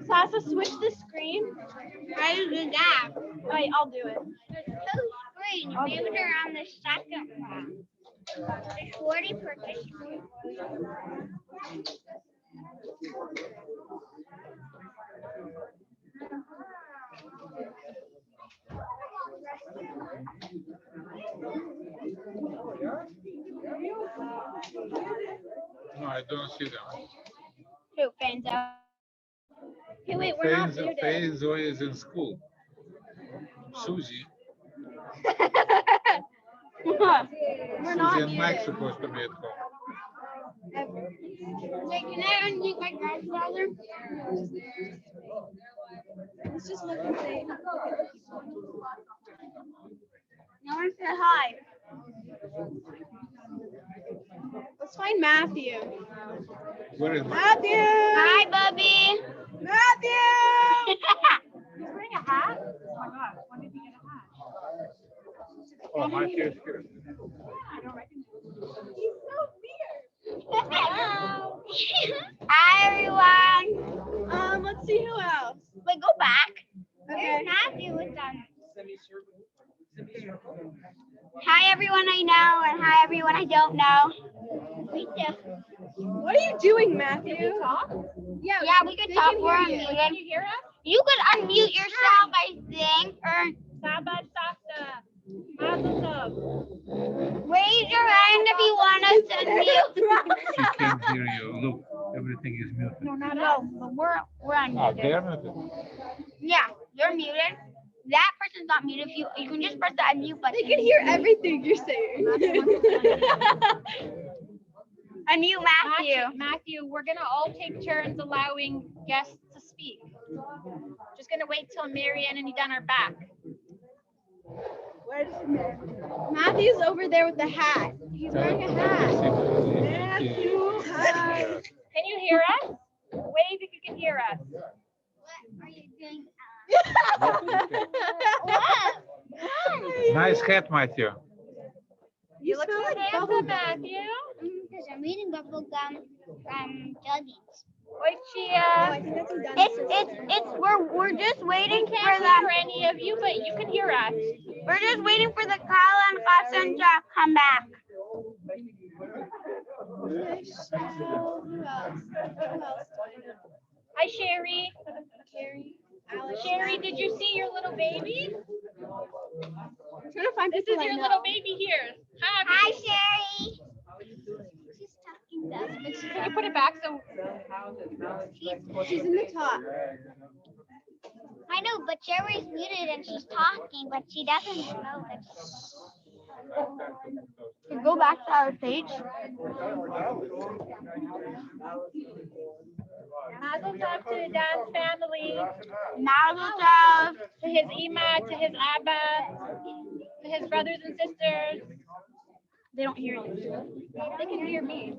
Sasa, switch the screen. How do you do that? Wait, I'll do it. There's two screens. Maybe they're on the second one. There's 40 participants. No, I don't see them. Who, Fanzo? Hey, wait, we're not muted. Faizo is in school. Susie. We're Susie not and Mike's muted. supposed to be at home. Wait, can I unmute my grandfather? Let's just look and say. No one said hi. Let's find Matthew. Where is Matthew! Hi, Bubby. Matthew! He's wearing a hat? Oh my God, when did he get a hat? Oh, Matthew is here. I don't recognize him. He's so weird. Hello. Hi, everyone. Let's see who else. Wait, go back. Okay. Matthew was done. Hi, everyone I know, and hi, everyone I don't know. Me too. What are you doing, Matthew? Can we talk? Yeah, we could talk. We're unmuted. Can you hear us? You could unmute yourself, I think, or Chabad Mazel Tov. Raise your hand if you want us to unmute. She can't hear you. Look, everything is muted. No, but we're unmuted. They're muted. Yeah, you're muted. That person's not muted. If you can just press the unmute button. They can hear everything you're saying. Unmute Matthew. Matthew, we're gonna all take turns allowing guests to speak. Just gonna wait till Marianne and Idan are back. Where's Matthew's over there with the hat. He's wearing a hat. Matthew, hi. Can you hear us? Wave if you can hear us. What are you doing? Nice hat, Matthew. You look so handsome, Matthew. I'm eating bubble gum from Juggies. Wait, Chia. We're just waiting for Can't the hear any of you, but you can hear us. we're just waiting for the kallah and chatan to come back. Hi, Sherry. Sherry, did you see your little baby? This is your little baby here. Hi, Sherry. She's talking to us. Can you put it back so? She's in the top. I know, but Sherry's muted and she's talking, but she doesn't know that. Go back to our page. Mazel tov to Idan's family, Mazel tov. to his ima, to his abba, to his brothers and sisters. They don't hear you. They can hear me.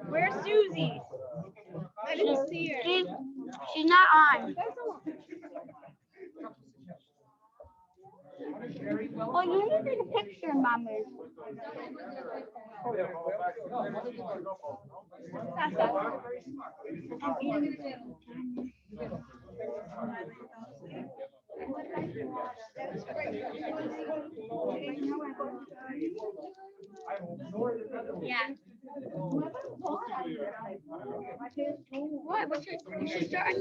Where's Susie? I didn't see her. She's not on. Oh, you need to take a picture, Mommy. Yeah. What? What's your start?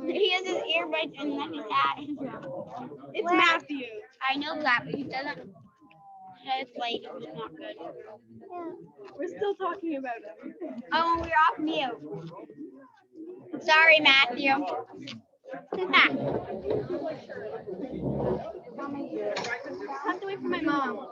He has his earbuds and then his hat. It's Matthew. I know that, but he doesn't. It's late. It's not good. We're still talking about him. Oh, we're off mute. Sorry, Matthew. Tucked away from my mom.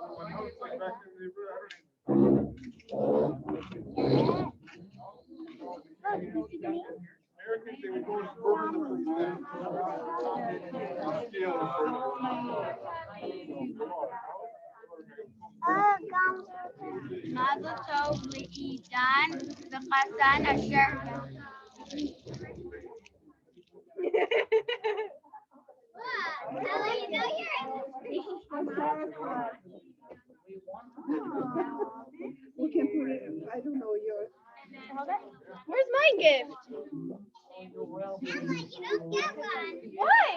Mazel tov Idan chatan asher. We can put it. I don't know yours. Where's my gift? You don't get one. Why?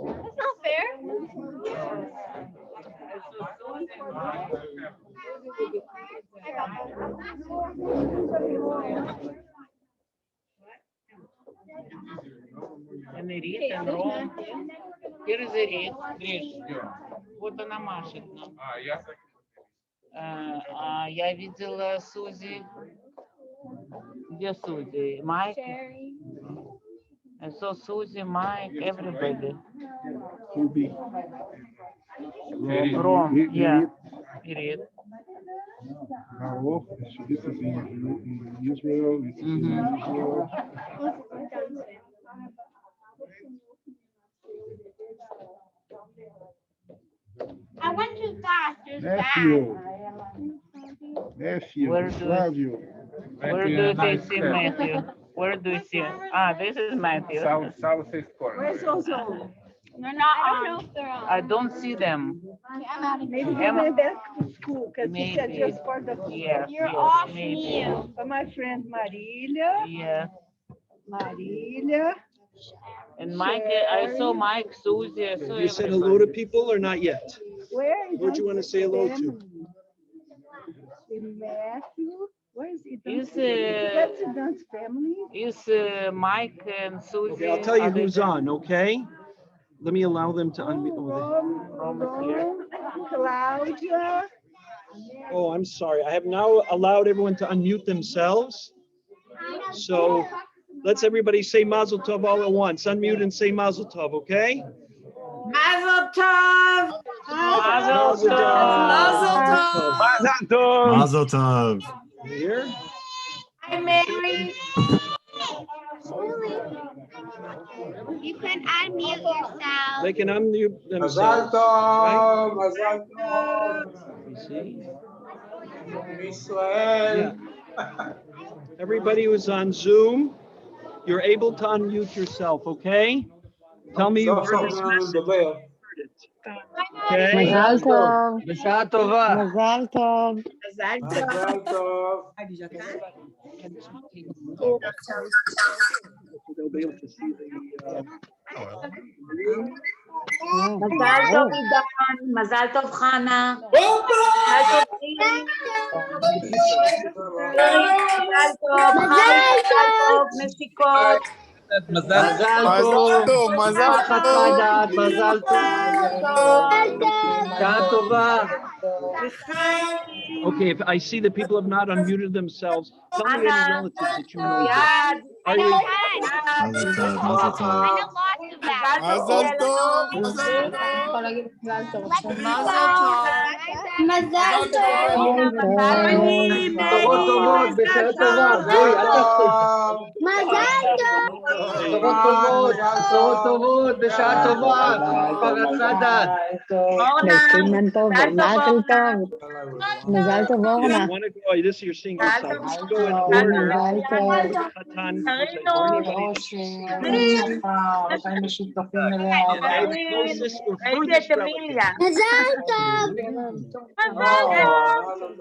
That's not fair. I got Энерит, Энрон. Кирзерит, Гриш. Вот она машет нам. Я видела Сузи. Где Сузи? Майк? I saw Susie, Mike, everybody. Rom, yeah. Ирит. This is in Israel. This is in Israel. I went too fast. There's Nephew. Flavio. Where do they see Matthew? Where do you see? Ah, this is Matthew. Southeast corner. Where's Ozone? They're not I don't on. know if they're on. I don't see them. Maybe they Emma. went back to school because he said Maybe. just for the Yes, You're yes, off maybe. mute. for my friend Marilia. Yeah. Marilia. And Mike, I saw Mike, Susie, I saw You said everybody. hello to people or not yet? Where is Who'd you want to say hello to? Matthew. Where is it? Is That's Idan's family. Mike and Susie? Okay, I'll tell you are they who's there? on, okay? Let me allow them to unmute. Rom is here. Claudia. Oh, I'm sorry. I have now allowed everyone to unmute themselves. So let's everybody say Mazel Tov all at once. Unmute and say Mazel Tov, okay? Mazel tov! Mazel tov! Mazel tov! Mazel tov. Here. Hi, Mary. You can unmute yourself. They can unmute Mazal themselves. tov, mazal tov. You see? Israel. Yeah. Everybody who's on Zoom, you're able to unmute yourself, okay? Tell me you heard this message. Okay? מזל טוב. בשעה טובה. מזל טוב. מזל מזל טוב. They'll be able to see the, מזל טוב עידן, מזל טוב חנה. מזל טוב גילי. מזל טוב חנה, מזל טוב נשיקות. מזל טוב. משפחת חדד, מזל טוב. בשעה טובה. okay, if I see that people have not unmuted themselves, tell me any relatives that you know. יד. Are you? I know lots of that. מזל טוב. מזל בשורות טובות, בשעה טובה. בואי, אל תפסיק. בשורות טובות, בשעה טובה. משפחת חדד. סימן טוב, מזל טוב. מזל טוב, Yeah, אורנה. you want to go? Oh, this is you're seeing yourself. Let's go in order. מזל טוב. Chatan, closest or furthest relative. מזל טוב.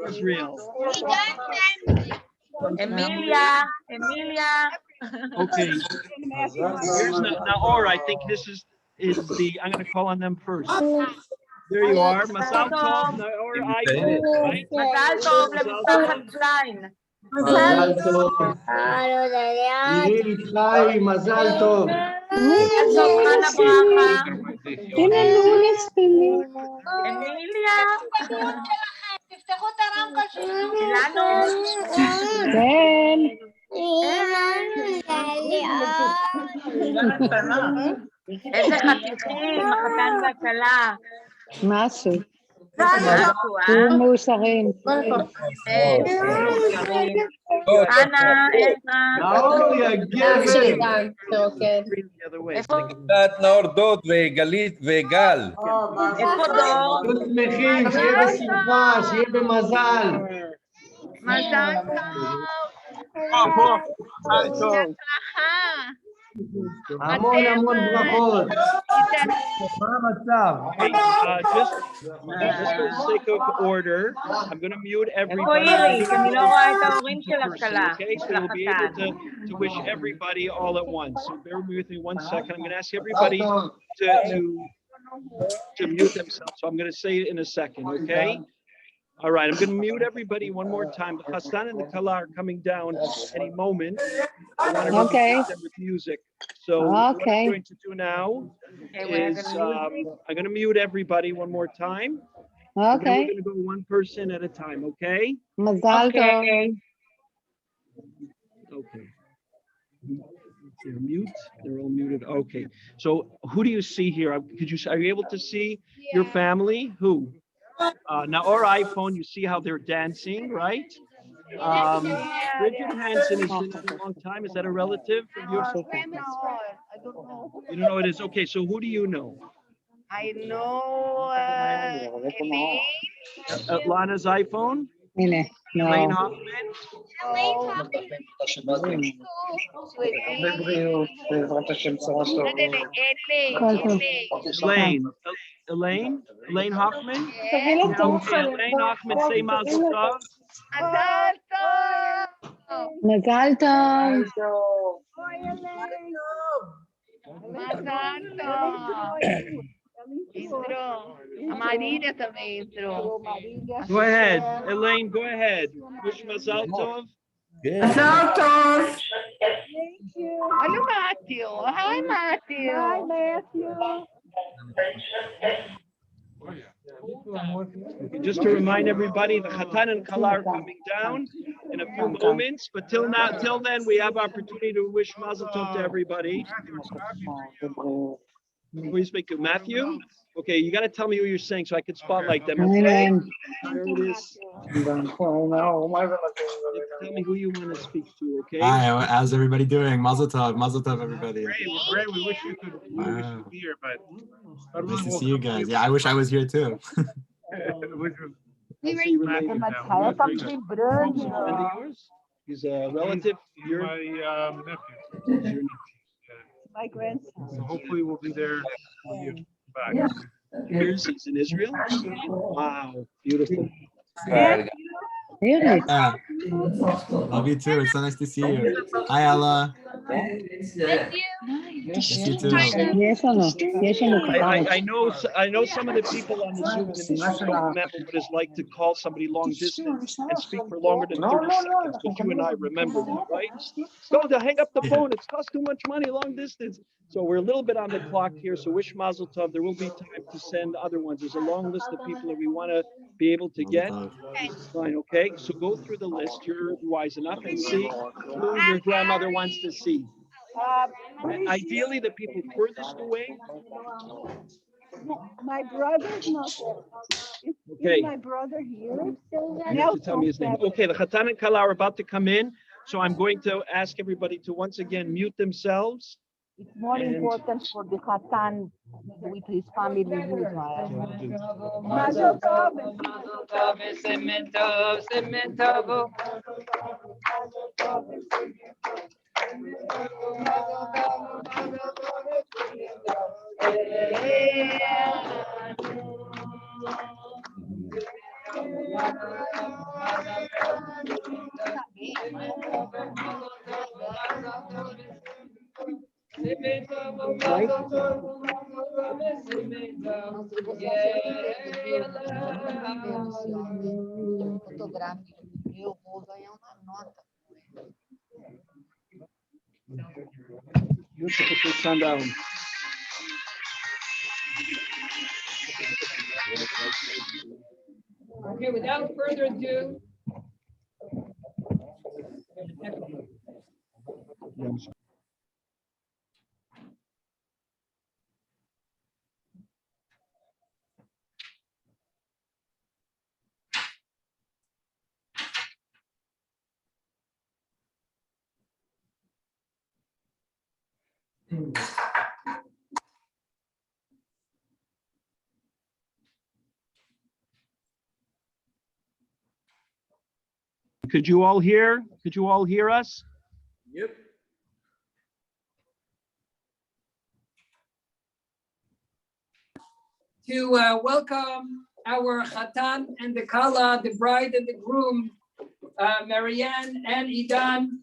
Israel. אמיליה. Okay. Here's now, Or, I think this is the, I'm going to call on them first. There you are. Mazal Tov, Naor, right? מזל טוב למשפחת קליין. מזל טוב. גילי חי, מזל טוב. מזל טוב חנה ברכה. הנה לונס פילי. אמיליה. תפתחו את הרמקול שלנו. כן. איזה חתיכים, החתן והכלה. משהו. תהיו מאושרים. חנה, נורדות וגלית וגל. איפה דור? שמחים, שיהיה בשמחה, שיהיה במזל. מזל טוב. המון ברכות. מה המצב? Hey, just for the sake of order, I'm going to mute everybody. איריס? אני לא רואה את ההורים של הכלה. Okay, so you'll be able to wish everybody all at once. So bear with me 1 second. I'm going to ask everybody to mute themselves. So I'm going to say it in a second, okay? All right, I'm going to mute everybody one more time. The chatan and the kallah are coming down any moment. I want to Okay. them with music. So what I'm going to do now is I'm going to mute everybody one more time. Okay. We're going to go one person at a time, okay? מזל טוב. Okay. They're mute. They're all muted. Okay. So who do you see here? Are you able to see your family? Who? Now, our iPhone, you see how they're dancing, right? Bridget Hansen has been for a long time. Is that a relative of yours? I don't know. You don't know it is. Okay, so who do you know? I know Elaine. Lana's iPhone? הנה. Elaine Hoffman? Elaine Hoffman? Elaine Hoffman, say Mazel Tov. מזל טוב. Mזל טוב. A Marília também entrou. Go ahead, Elaine, go ahead. Wish Mazel Tov. מזל טוב. Thank you. Olha o Matthew. Hi, Matthew. Hi, Matthew. Just to remind everybody, the chatan and kallah are coming down in a few moments, but till then, we have opportunity to wish Mazel Tov to everybody. Who you speak to, Matthew? Okay, you got to tell me who you're saying so I can spotlight them. Okay? There it is. Tell me who you want to speak to. Okay. Hi, how's everybody doing? Mazel Tov, everybody. Great. We wish you could be here, but Nice to see you guys. Yeah, I wish I was here too. He's a relative. You're My nephew. your nephew. My grandson. So hopefully we'll be there when you get back. He's in Israel. Wow, beautiful. Really? Yeah. Love you too. It's so nice to see you. Hi, Ella. Nice you too. יש לנו I know some of the people on the Zoom in this room don't remember what it's like to call somebody long distance and speak for longer than 30 seconds, but you and I remember that, right? Don't hang up the phone. It costs too much money long distance. So we're a little bit on the clock here. So wish Mazel Tov. There will be time to send other ones. There's a long list of people that we want to be able to get. Fine, okay? So go through the list. You're wise enough and see who your grandmother wants to see. Ideally, the people furthest away. My brother's not there. Okay. Is my brother here? You have to tell me his name. Okay, the chatan and kallah are about to come in. So I'm going to ask everybody to once again mute themselves. It's more important for the chatan with his family in Israel. Mazel tov. Eu vou ganhar uma nota. Beautiful sundown. Okay, without further ado. Could you all hear? Could you all hear us? Yep. To welcome our chatan and the kallah, the bride and the groom, Marianne and Idan,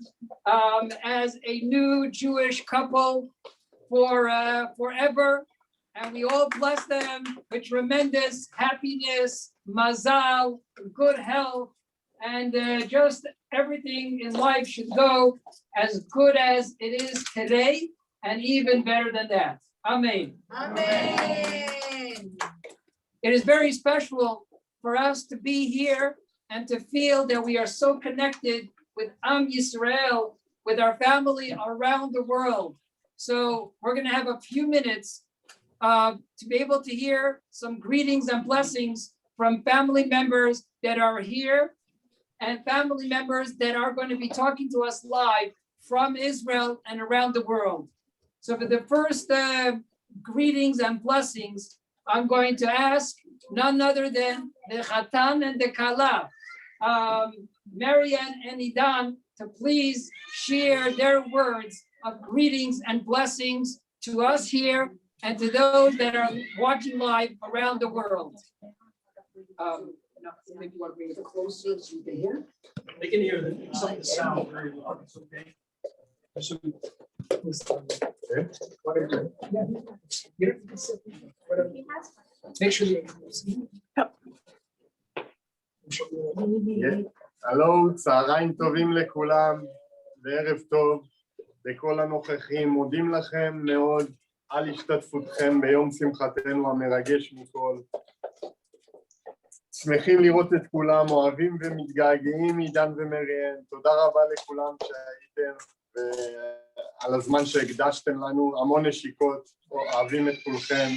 as a new Jewish couple for forever. And we all bless them with tremendous happiness, mazal, good health, and just everything in life should go as good as it is today, and even better than that. Amen. Amen. It is very special for us to be here and to feel that we are so connected with Am Yisrael, with our family around the world. So we're going to have a few minutes to be able to hear some greetings and blessings from family members that are here and family members that are going to be talking to us live from Israel and around the world. So for the first greetings and blessings, I'm going to ask none other than the chatan and the kallah, Marianne and Idan, to please share their words of greetings and blessings to us here and to those that are watching live around the world. Maybe you want to bring it closer so you can hear. They can hear some of the sound very loud. It's okay. Make sure you. הלו, צהריים טובים לכולם, וערב טוב לכל הנוכחים. מודים לכם מאוד על השתתפותכם ביום שמחתנו המרגש מכל. שמחים לראות את כולם, אוהבים ומתגעגעים, עידן ומריאן. תודה רבה לכולם שהייתם ועל הזמן שהקדשתם לנו, המון נשיקות, אוהבים את כולכם.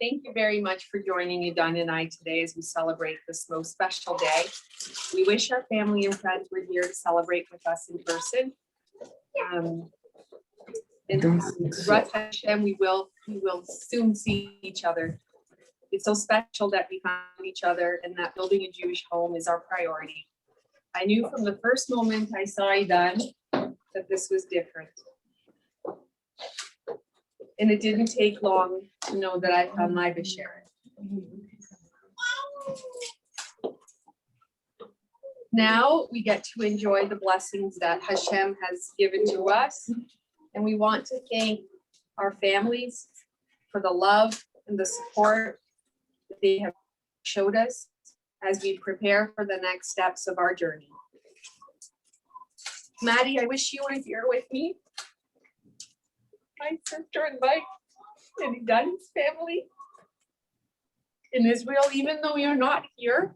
Thank you very much for joining Idan and I today as we celebrate this most special day. We wish our family and friends were here to celebrate with us in person. In Ras Hashem, we will soon see each other It's so special that we found each other and that building a Jewish home is our priority. I knew from the first moment I saw Idan that this was different. And it didn't take long to know that I found my B'Sheret. Now we get to enjoy the blessings that Hashem has given to us. And we want to thank our families for the love and the support that they have showed us as we prepare for the next steps of our journey. Maddie, I wish you were here with me. My sister and Mike and Idan's family in Israel, even though you're not here,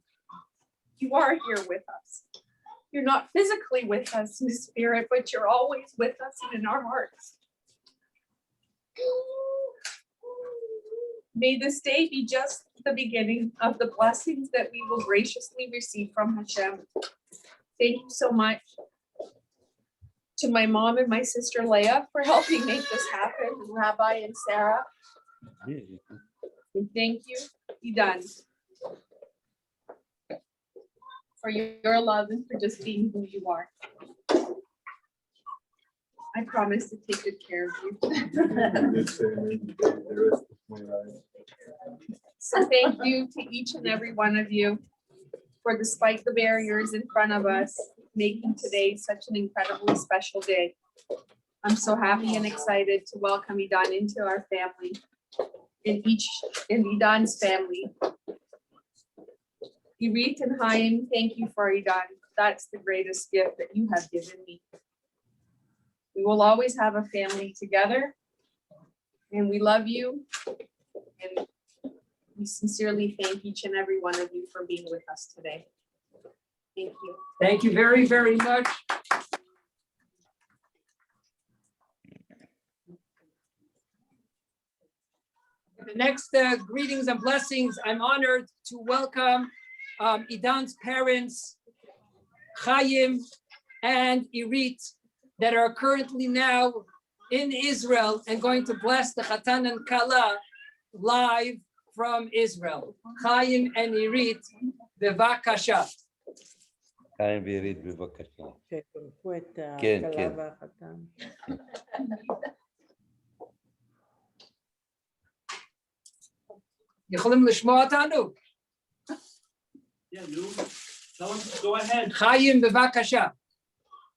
you are here with us. You're not physically with us in the spirit, but you're always with us and in our hearts. May this day be just the beginning of the blessings that we will graciously receive from Hashem. Thank you so much to my mom and my sister Leah for helping make this happen, and Rabbi and Sarah. And thank you, Idan, for your love and for just being who you are. I promise to take good care of you. So thank you to each and every one of you for, despite the barriers in front of us, making today such an incredibly special day. I'm so happy and excited to welcome Idan into our family, in Idan's family. Irit and Chaim, thank you for Idan. That's the greatest gift that you have given me. We will always have a family together, and we love you, and we sincerely thank each and every one of you for being with us today. Thank you. Thank you very, very much. The next greetings and blessings, I'm honored to welcome Idan's parents, Chaim and Irit, that are currently now in Israel and going to bless the chatan and kallah live from Israel. Chaim and Irit, bevakasha. חיים ועירית, בבקשה. שתברכו את כן, הכלה כן. והחתן. יכולים לשמוע אותנו? Yeah, Lou, tell them to go ahead. Chaim, bevakasha.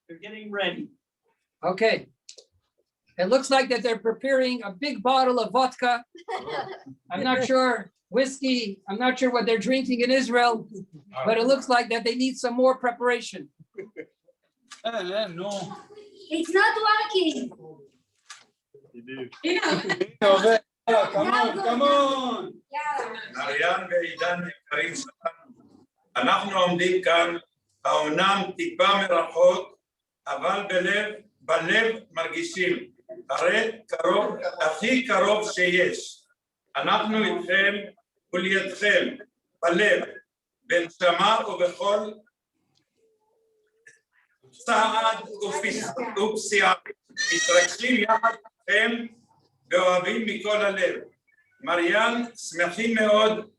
They're getting ready. Okay. It looks like that they're preparing a big bottle of vodka. I'm not sure, whiskey. I'm not sure what they're drinking in Israel, but it looks like that they need some more preparation. No. It's not working. Come on. Marianne ועידן יקרים שלנו, אנחנו עומדים כאן, האומנם טיפה מרחוק, אבל בלב מרגישים, הרי קרוב, הכי קרוב שיש. אנחנו איתכם ולידכם, בלב, בנשמה ובכל צעד ופסיעה, מתרגשים יחד איתכם ואוהבים מכל הלב. מריאן, שמחים מאוד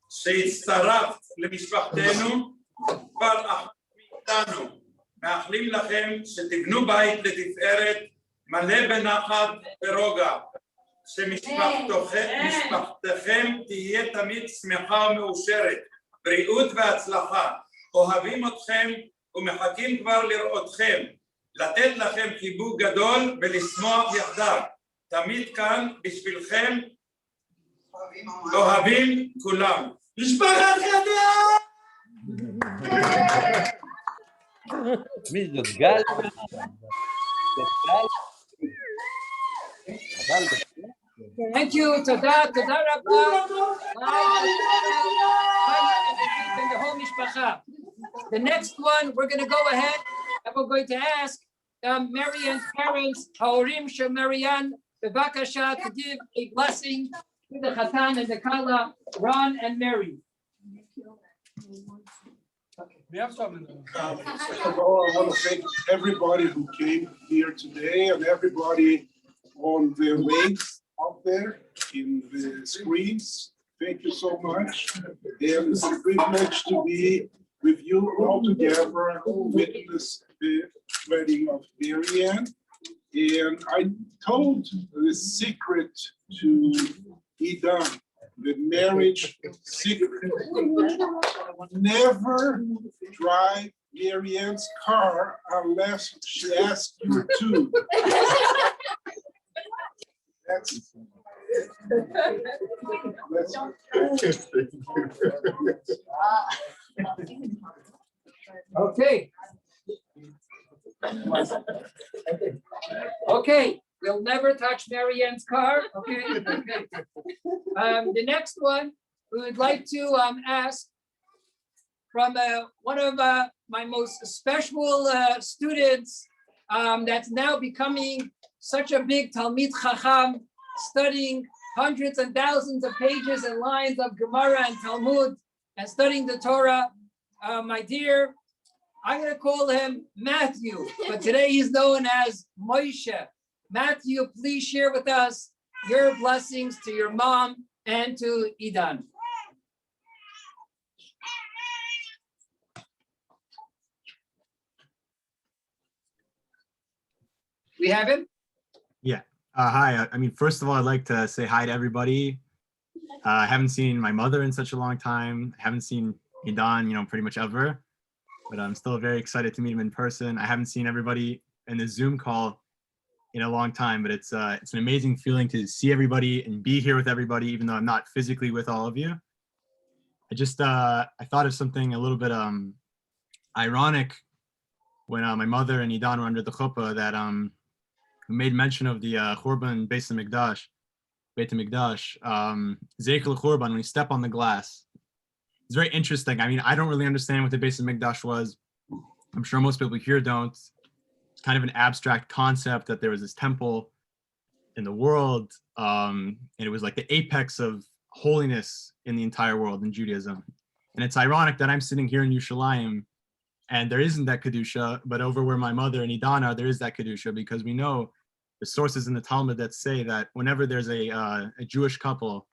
שהצטרפת למשפחתנו, כבר אחת מאיתנו. מאחלים לכם שתבנו בית לתפארת, מלא בנחת ורוגע, שמשפחתכם תהיה תמיד שמחה ומאושרת, בריאות והצלחה. אוהבים אתכם ומחכים כבר לראותכם, לתת לכם חיבוק גדול ולשמוח יחדיו. תמיד כאן בשבילכם, אוהבים כולם. משפחת חדש! מי זאת? גל? Thank you. Toda Rabba. The next one, we're going to go ahead and we're going to ask Marianne's parents, Haorim Shel Marianne, bevakasha, to give a blessing to the chatan and the kallah, Ron and Mary. First of all, I want to thank everybody who came here today and everybody on the links out there in the screens. Thank you so much. And it's a privilege to be with you all together, witness the wedding of Marianne. And I told the secret to Idan, the marriage secret. Never drive Marianne's car unless she asks you to. Okay. Okay, we'll never touch Marianne's car. Okay. Okay. The next one, we would like to ask from one of my most special students that's now becoming such a big Talmid Chacham, studying hundreds and thousands of pages and lines of Gemara and Talmud and studying the Torah. My dear, I'm going to call him Matthew, but today he's known as Moshe. Matthew, please share with us your blessings to your mom and to Idan. We have him? Yeah. Hi. I mean, first of all, I'd like to say hi to everybody. I haven't seen my mother in such a long time. I haven't seen Idan, pretty much ever. But I'm still very excited to meet him in person. I haven't seen everybody in the Zoom call in a long time, but it's an amazing feeling to see everybody and be here with everybody, even though I'm not physically with all of you. I thought of something a little bit ironic when my mother and Idan were under the chuppah that we made mention of the Churban Beit HaMikdash, Zeich L'Churban, when we step on the glass. It's very interesting. I mean, I don't really understand what the Beit HaMikdash was. I'm sure most people here don't. It's kind of an abstract concept that there was this temple in the world, and it was like the apex of holiness in the entire world in Judaism. And it's ironic that I'm sitting here in Yerushalayim, and there isn't that Kedusha, but over where my mother and Idan are, there is that Kedusha, because we know the sources in the Talmud that say that whenever there's a Jewish couple,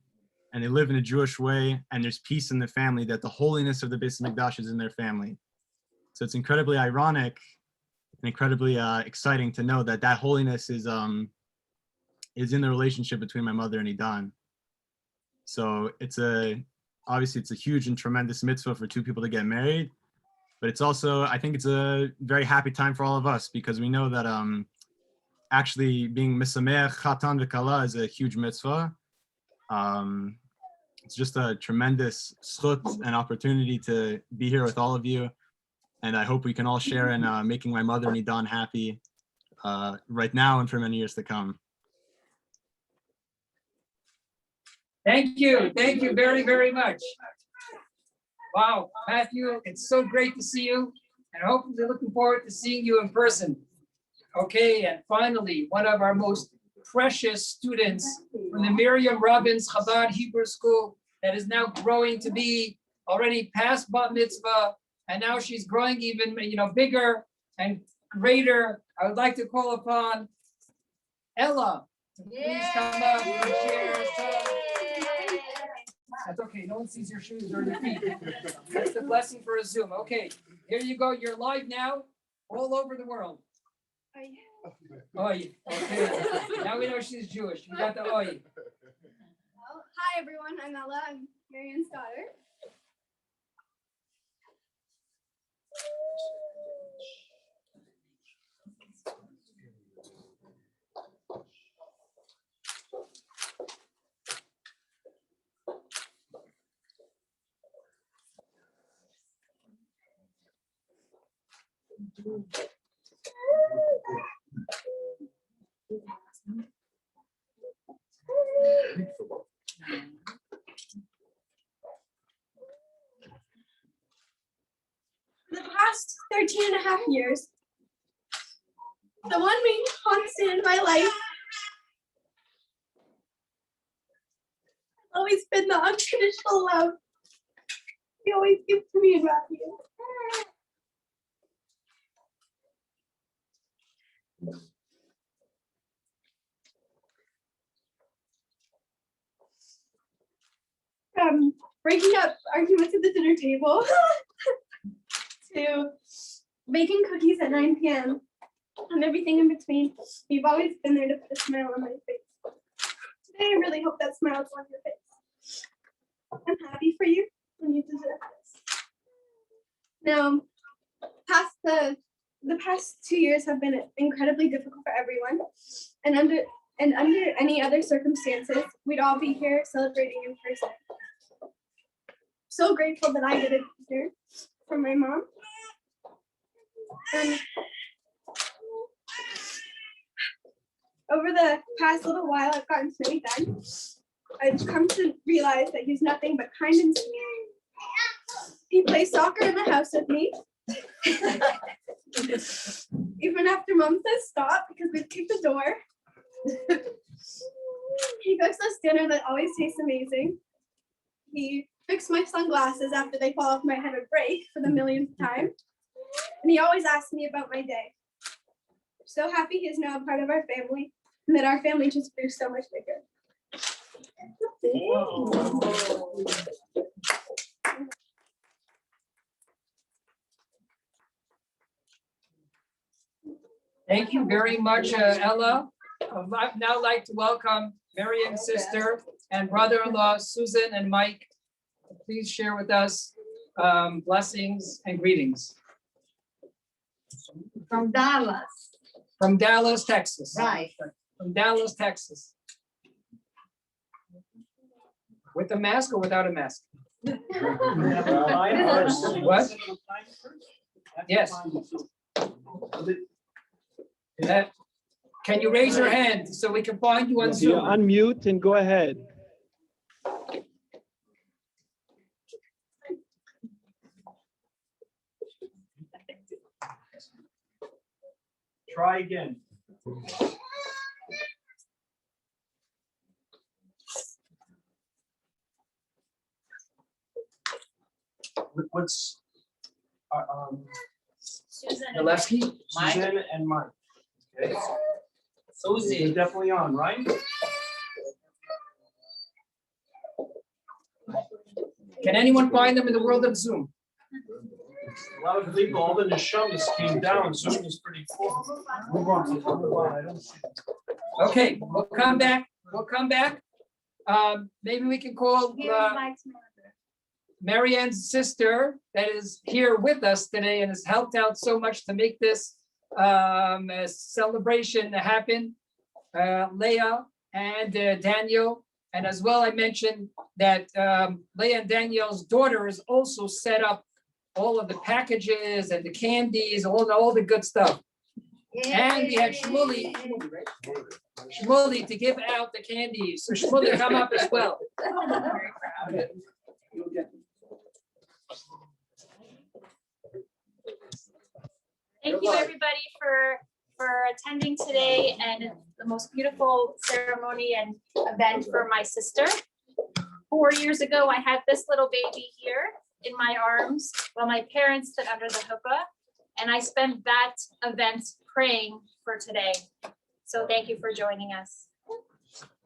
and they live in a Jewish way, and there's peace in the family, that the holiness of the Beit HaMikdash is in their family. So it's incredibly ironic and incredibly exciting to know that that holiness is in the relationship between my mother and Idan. So obviously it's a huge and tremendous mitzvah for two people to get married, but it's also, I think it's a very happy time for all of us, because we know that actually being misameach chatan and kallah is a huge mitzvah. It's just a tremendous zchut and opportunity to be here with all of you. And I hope we can all share in making my mother and Idan happy right now and for many years to come. Thank you. Thank you very, very much. Wow, Matthew, it's so great to see you. And hopefully looking forward to seeing you in person. Okay, and finally, one of our most precious students from the Miriam Robbins Chabad Hebrew School that is now growing to be already past bat mitzvah, and now she's growing even bigger and greater. I would like to call upon Ella to please come up and share. That's okay, no one sees your shoes or your feet. That's the blessing for a Zoom. Okay, here you go. You're live now all over the world. Oy. Okay. Now we know she's Jewish. We got the oy. Well, hi everyone. I'm Ella. I'm Marianne's daughter. For the past 13 and a half years, the one main constant in my life has always been the unconditional love you always give to me and Matthew. breaking up arguments at the dinner table to baking cookies at 9 p.m. and everything in between. You've always been there to put a smile on my face. Today, I really hope that smile's on your face. I'm happy for you, and you deserve this. Now, the past 2 years have been incredibly difficult for everyone, and under any other circumstances, we'd all be here celebrating in person. So grateful that I get it here from my mom. And over the past little while, I've gotten to know Idan. I've come to realize that he's nothing but kind and sweet. He plays soccer in the house with me. Even after Mom says stop because we've kicked the door. He cooks us dinner that always tastes amazing. He fixed my sunglasses after they fall off my head and break for the millionth time. And he always asks me about my day. So happy he is now a part of our family and that our family just grew so much bigger. Thank you very much, Ella. I'd now like to welcome Marianne's sister and brother-in-law, Susan and Mike. Please share with us blessings and greetings. From Dallas. From Dallas, Texas. Right. From Dallas, Texas. With a mask or without a mask? What? Yes. Can you raise your hand so we can find you on Zoom? Unmute and go ahead. Try again. What's Susan and Mike. Okay. Susie, you're definitely on, right? Can anyone find them in the world of Zoom? A lot of people, all the neshamas came down. Zoom is pretty cool. Move on. I don't see them. Okay, we'll come back. We'll come back. Maybe we can call Marianne's sister that is here with us today and has helped out so much to make this celebration happen. Leah and Daniel. And as well, I mentioned that Leah and Daniel's daughters also set up all of the packages and the candies, all the good stuff. And we had Shmuley to give out the candies. So Shmuley, come up as well. Thank you, everybody, for attending today and the most beautiful ceremony and event for my sister. 4 years ago, I had this little baby here in my arms while my parents stood under the chuppah, and I spent that event praying for today. So thank you for joining us.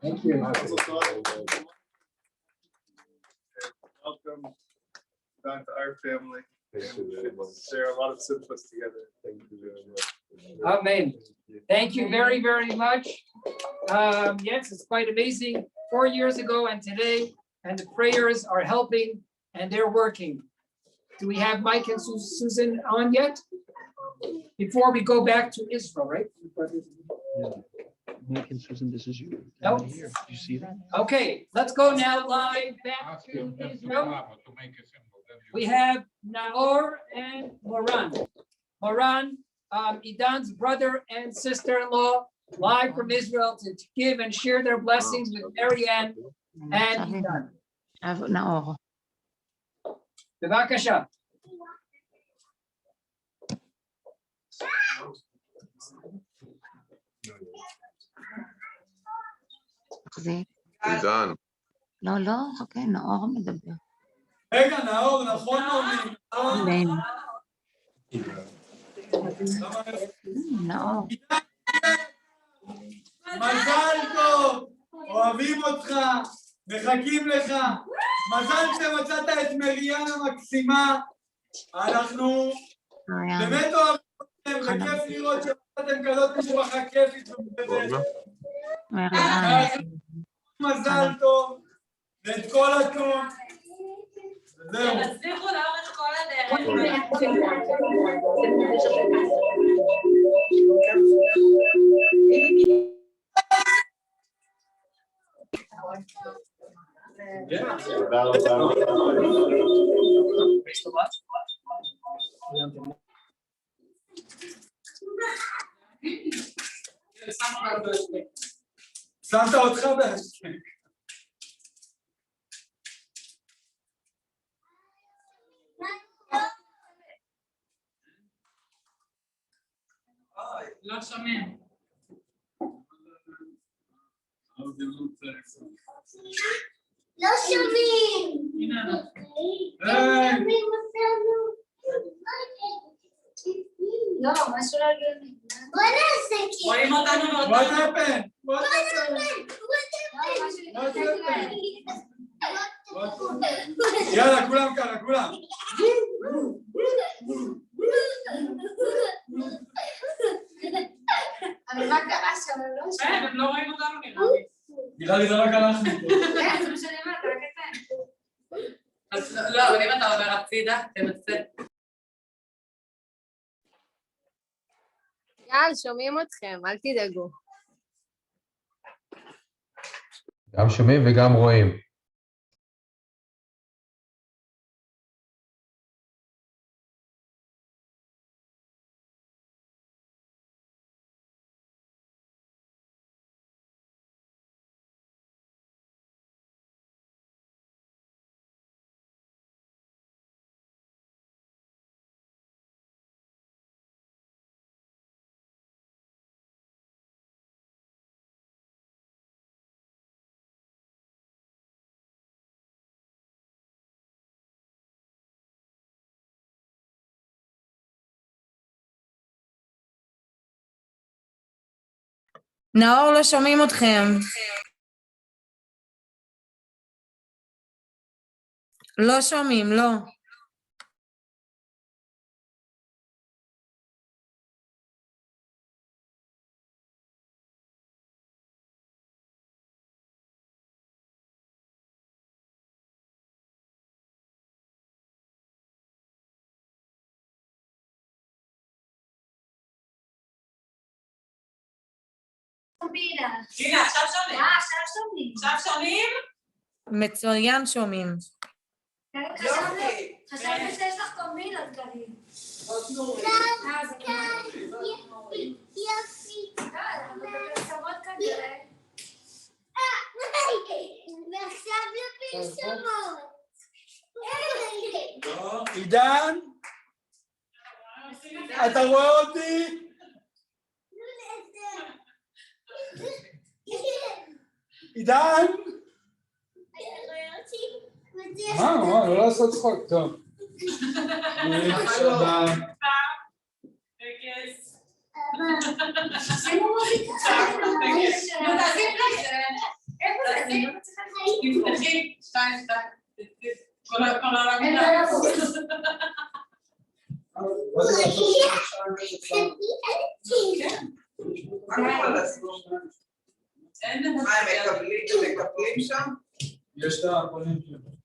Thank you. Welcome back to our family. Share a lot of simplest together. Thank you very much. Amen. Thank you very, very much. Yes, it's quite amazing. 4 years ago and today, and the prayers are helping and they're working. Do we have Mike and Susan on yet? Before we go back to Israel, right? Yeah. Mike and Susan, this is you. No. Here. Did you see that? Okay, let's go now live back to Israel. We have Naor and Moran. Moran, Idan's brother and sister-in-law, live from Israel to give and share their blessings with Marianne and Idan. Naor. Bevakasha. עידן. לא, חכה, נאור מדבר. רגע, נאור, נכון נעמי? נאור. מזל טוב, אוהבים אותך, מחכים לך. מזל שמצאת את מריאן המקסימה. אנחנו באמת אוהבים אתכם, וכיף לראות שמצאתם כזאת משפחה כיפית ומתקדמת. מזל טוב, ואת כל הטוב. וזהו. תצליחו לאורך כל הדרך. תודה רבה. שמת אותך בהשפק. לא שומעים. לא שומעים. לא, משהו לא הגיוני. בוא נעשה כאילו. רואים אותנו What happened? What happened? יאללה, כולם ככה, כולם. אבל מה קרה שם? הם לא רואים אותנו נראה לי זה רק אנחנו. זה מה שאני אומרת, רק אתם. לא, אבל אם אתה עובר הצידה, תנסה. יאללה, שומעים אתכם, אל תדאגו. גם שומעים וגם רואים. נאור, לא שומעים אתכם. לא שומעים, לא. הנה, עכשיו שומעים. עכשיו שומעים? מצוין שומעים. חשבתי שיש לך קומבינות כאלה. יופי. בפרסומות כנראה. ועכשיו לפרסומות. עידן? אתה רואה אותי? עידן? מה, לא לעשות צחוק, טוב. שבת. הם מקבלים שם? יש את הפונים שלו.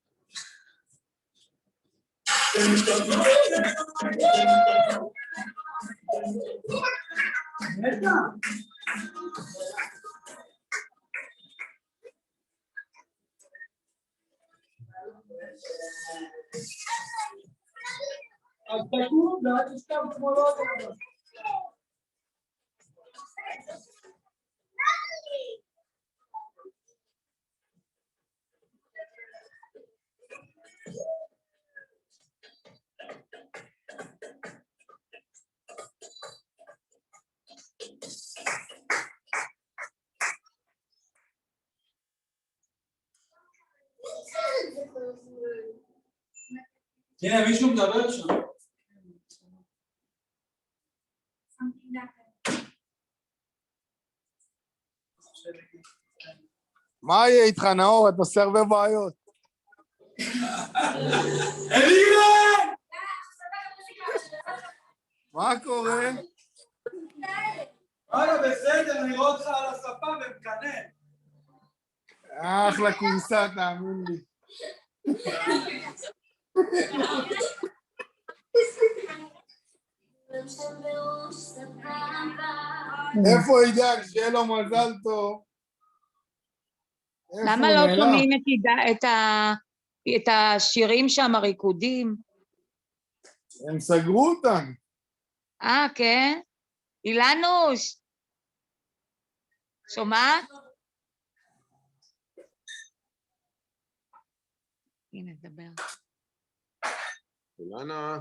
אז תקום ואל תשכב תמונות. הנה, מישהו מדבר שם. מה יהיה איתך, נאור? אתה עושה הרבה בעיות. אלירן! מה קורה? וואלה, בסדר, אני רואה אותך על הספה ומקנא. אחלה כורסה, תאמין לי. איפה עידן? שיהיה לו מזל טוב. למה לא שומעים את השירים שם, הריקודים? הם סגרו אותם. כן? אילנוש, שומעת? הנה, דבר. אילנה.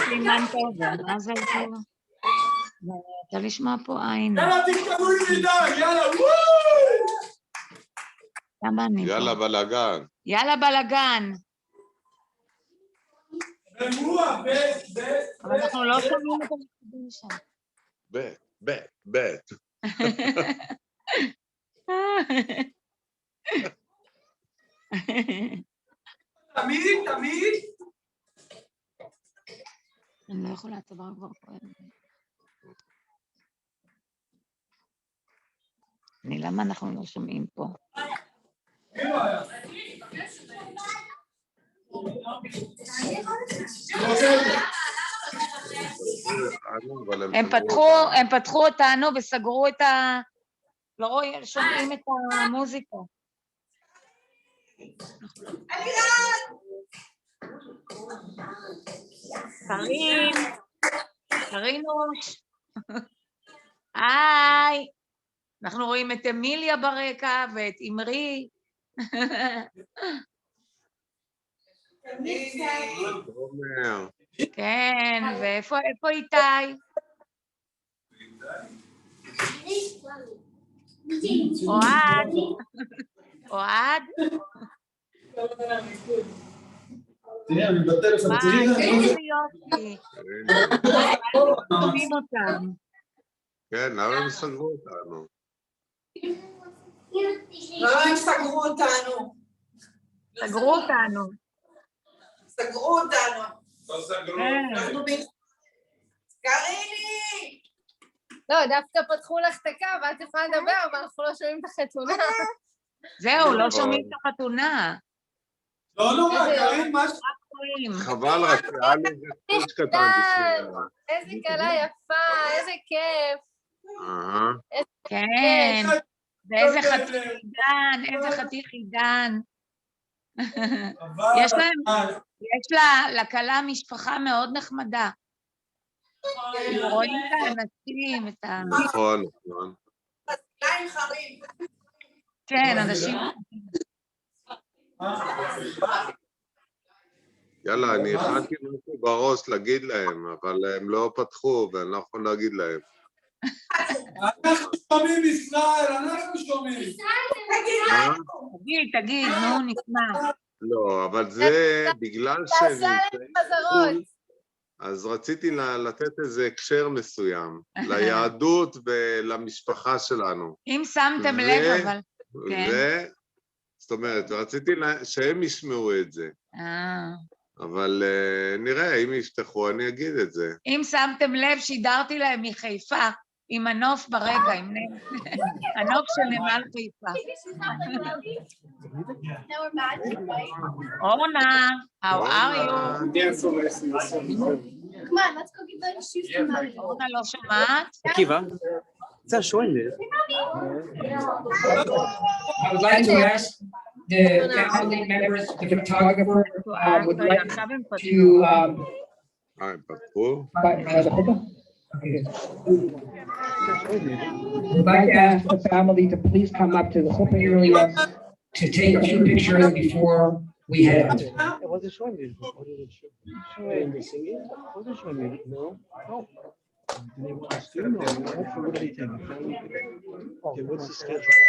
סימן טוב, מה זה טוב? אתה לשמוע פה עין. יאללה, תכתבו לי מידע, יאללה, יאללה בלגן. יאללה בלגן. אבל אנחנו לא שומעים את המקודים שם. בית. תמיד. אני לא יכולה, הצוואר כבר כואב. למה אנחנו לא שומעים פה? הם פתחו אותנו וסגרו את לא רואים, שומעים את המוזיקה. קרינוש. היי. אנחנו רואים את אמיליה ברקע ואת אמרי. כן, ואיפה איתי? אוהד? תראה, אני בטלפון, איזה יופי. שומעים אותם. כן, למה הם סגרו אותנו? למה הם סגרו אותנו? סגרו אותנו. לא סגרו. קריני! לא, דווקא פתחו לך את הקו, ואת יכולה לדבר, אבל אנחנו לא שומעים את החתונה. זהו, לא שומעים את החתונה. לא נורא, קרין, מה ש... חבל, רק היה לי איזה קוץ קטן בשבילה. איזה קלה יפה, איזה כיף. כן, ואיזה חתיך עידן. יש לקלה משפחה מאוד נחמדה. רואים את האנשים, את ה... נכון. כן, אנשים... יאללה, אני הכנתי משהו בראש להגיד להם, אבל הם לא פתחו ואני לא יכול להגיד להם. אנחנו שומעים ישראל, אנחנו שומעים. תגיד, נו, נשמע. לא, אבל זה בגלל תעשה להם חזרות. אז רציתי לתת איזה הקשר מסוים, ליהדות ולמשפחה שלנו. אם שמתם לב, אבל... זאת אומרת, רציתי שהם ישמעו את זה. אבל נראה, אם יפתחו, אני אגיד את זה. אם שמתם לב, שידרתי להם מחיפה, עם הנוף ברקע, עם הנוף של נמל חיפה. אורנה, how are you? Come on, let's go get the shoes to Mommy. אורנה לא שומעת? Akiva, זה השואלת. I would like to ask the family members, the photographer, would like to would like to ask the family to please come up to the Hope area to take a few pictures before we head out. Okay, what's the schedule?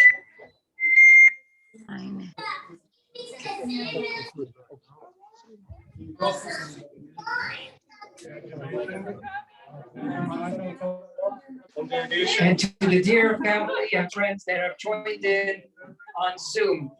And to the dear family and friends that have joined in on Zoom.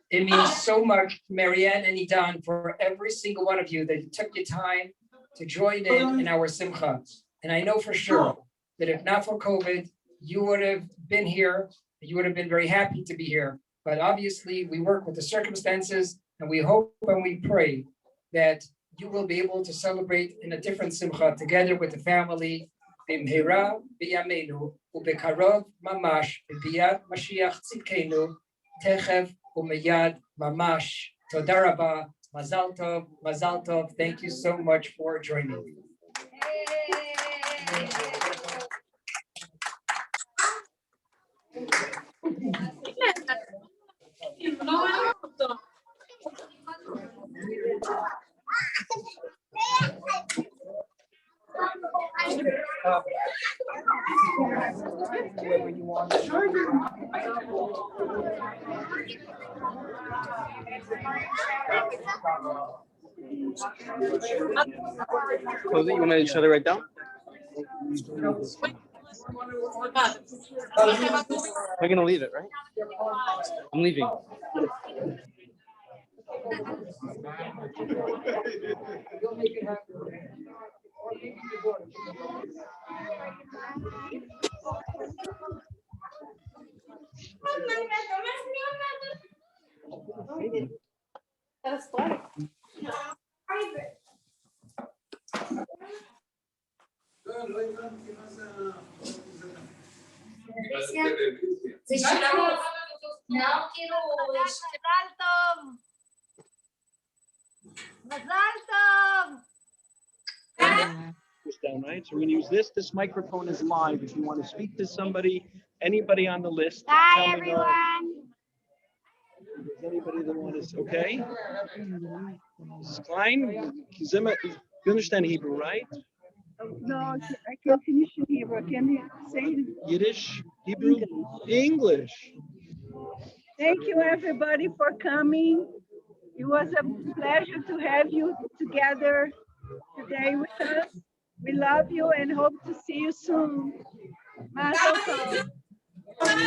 It means so much, Marianne and Idan, for every single one of you that you took your time to join in our simcha. And I know for sure that if not for COVID, you would have been here, you would have been very happy to be here. But obviously, we work with the circumstances, and we hope and we pray that you will be able to celebrate in a different simcha together with the family. B'mhira b'yameinu u'bekarov mamash b'biyat Mashiach tzidkenu techev u'meyad mamash. Toda rabba, mazal tov, mazal tov. Thank you so much for joining. Close it. You want to shut it right down? We're gonna leave it, right? I'm leaving. Down, right? So we're going to use this. This microphone is live. If you want to speak to somebody, anybody on the list. Bye, everyone. Is anybody that wants to? Okay. Klein, you understand Hebrew, right? No, I can't finish in Hebrew. Can you say it? Yiddish, Hebrew, English. Thank you, everybody, for coming. It was a pleasure to have you together today with us. We love you and hope to see you soon. Mazel tov. Mazel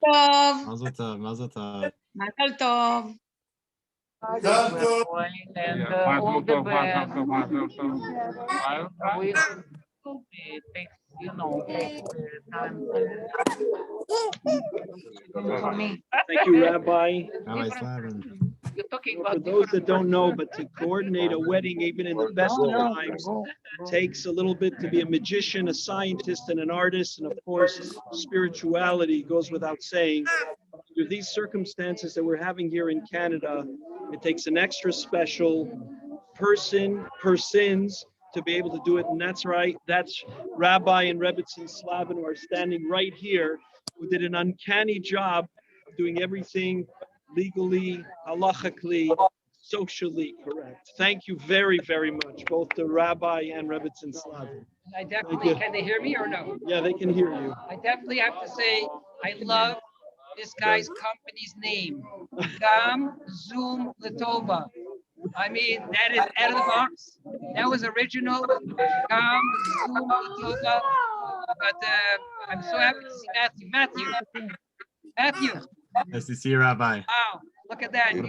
tov. Mazel tov. Mazel tov. Mazel tov. Mazel tov. And all the best. It takes, time. For me. Thank you, Rabbi. Rabbi Slavin. You're talking For about those that don't know, but to coordinate a wedding, even in the best of times, takes a little bit to be a magician, a scientist, and an artist. And of course, spirituality goes without saying. Under these circumstances that we're having here in Canada, it takes an extra special persons to be able to do it. And that's right. That's Rabbi and Rabbi Slavin, who are standing right here, who did an uncanny job of doing everything legally, halachically, socially correct. Thank you very, very much, both the Rabbi and Rabbi Slavin. I definitely, can they hear me or no? Yeah, they can hear you. I definitely have to say, I love this guy's company's name, Gam Zoom Ltova. I mean, that is out of the box. That was original. Gam Zoom Ltova. But I'm so happy to see Matthew. Nice to see you, Rabbi. Wow, look at that. You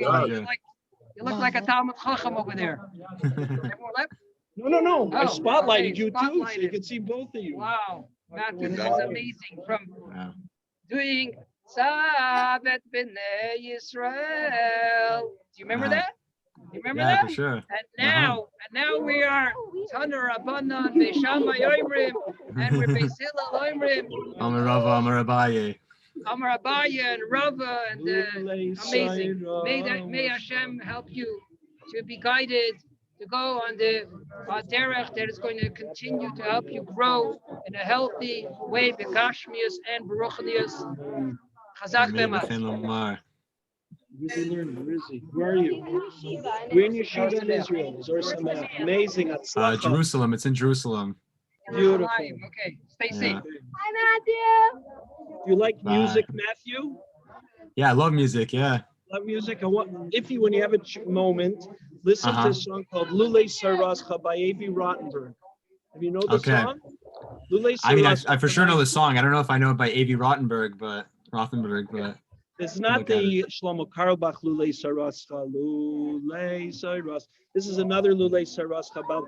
look like a Talmud Chacham over there. No. I spotlighted okay, you too, so you can see both of you. Wow, Matthew, this is amazing. From doing Sabbath B'nai Yisrael. Do you remember that? You remember that? For sure. And now we are Taner Abanan Beishama Yoimrim, and we're Beisila Loimrim. Amar Rava, Amar Abaye. Amar Abaya and Rava, and amazing. May Hashem help you to be guided to go on the derech that is going to continue to help you grow in a healthy way, begashmius and baruchnius. Chazak b'emat. Where is he? Where are you? We're in Yeshiva in Israel. Amazing. Jerusalem. It's in Jerusalem. Beautiful. Okay, stay safe. Hi, Matthew. You like music, Matthew? Yeah, I love music. Yeah. Love music. When you have a moment, listen to a song called Lule Saras by A.B. Rottenberg. you know the Okay. song? Lule I mean, I Sarascha for sure know tonight. the song. I don't know if I know it by A.V. Rothenberg, but It's not look at the Shlomo Karlbach Lule Sarascha, Lule Saras. This is another Lule Sarascha about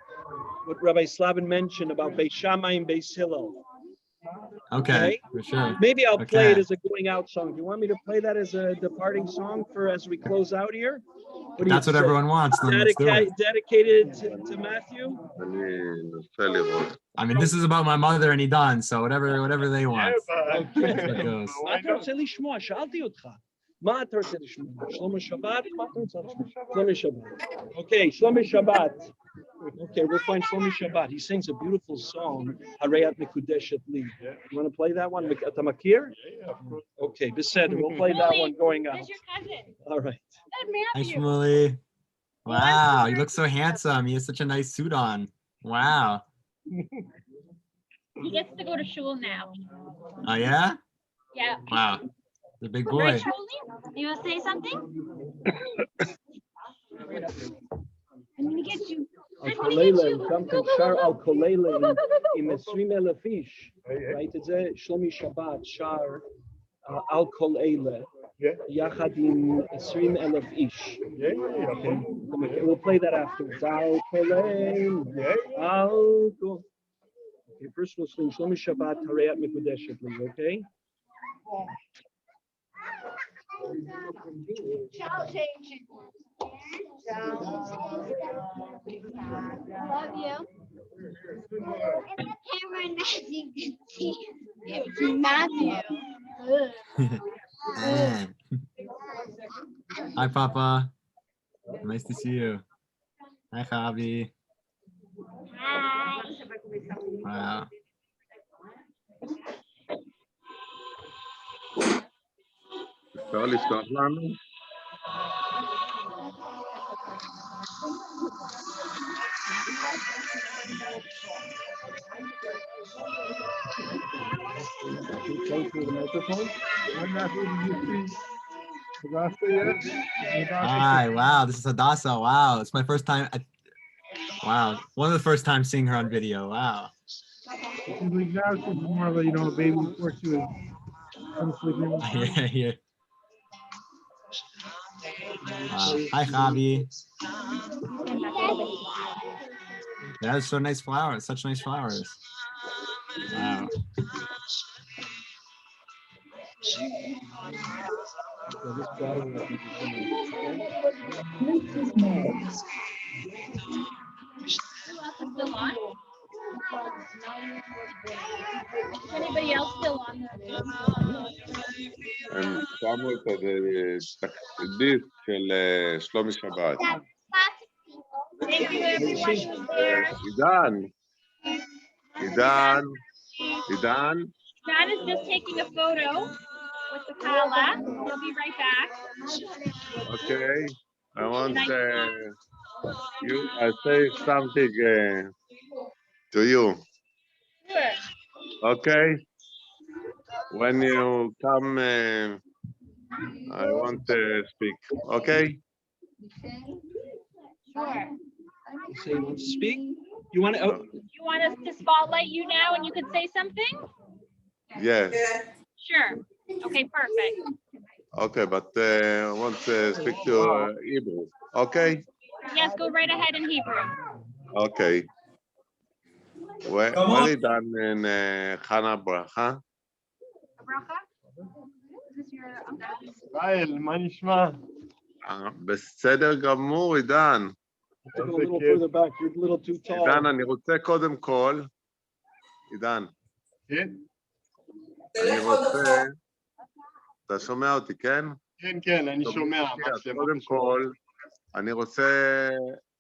what Rabbi Slavin mentioned about Beis Shammai and Beis Hillel. Okay, for sure. Maybe I'll play it Okay. as a going out song. Do you want me to play that as a departing song for as we close out here? What do That's you what say? everyone wants. Then let's do it. Dedicated to Matthew? I mean, this is about my mother and Idan, so whatever they want. That's what goes. מה אתה רוצה לשמוע? שאלתי אותך. מה אתה רוצה לשמוע? שלומי שבת? מה אתה רוצה לשמוע? שלומי שבת. Okay, Shlomi Shabbat. Okay, we'll find Shlomi Shabbat. He sings a beautiful song, Harei at Mekudeshet Li. You want to play that one? אתה מכיר? Okay, בסדר, we'll play that one going out. Where's your cousin? All right. Hi, Shmuley. Wow, you look so handsome. He has such a nice suit on. Wow. He gets to go to shul now. Oh, yeah? Yeah. Wow. The big boy. Right, Shuli? You want to say something? I'm gonna get you. Al-Koleile, גם כן שר Al-Koleile עם 20,000 איש. ראית את זה? שלומי שבת שר Al-Koleile יחד עם 20,000 איש. We'll play that afterwards. Al-Koleile, Al-Koleile. Okay, first we'll sing Shlomi Shabbat Harei at Mekudeshet Li, okay? Love you. Cameron, it's Matthew. Hi, Papa. Nice to see you. Hi, Javi. Hi. Wow. אפשר לפתוח לנו? Hi, wow, this is Hadassah. Wow, it's my first time. Wow, one of the first times seeing her on video. Wow. Now she's more of a, a baby before she was sleeping. Yeah. Wow. Hi, Javi. Yeah, it's so nice flowers. Such nice flowers. Wow. Still on? Is anybody else still on? הם שמו את הדיסק של שלומי שבת. Thank you, everyone. עידן. John is just taking a photo with the kallah. He'll be right back. Okay, I want I say something to you. Sure. Okay, when you come, I want to speak. Okay. Sure. Say you want to speak? You want to? You want us to spotlight you now and you could say something? Yes. Sure. Okay, perfect. Okay, but I want to speak to Hebrew. Okay. Yes, go right ahead in Hebrew. Okay. Well done in Chana Bracha. ישראל, מה נשמע? בסדר גמור, עידן. Take it a little further back. You're a little too tall. עידן, אני רוצה קודם כל, עידן. כן? אני רוצה, אתה שומע אותי, כן? כן, אני שומע. קודם כל, אני רוצה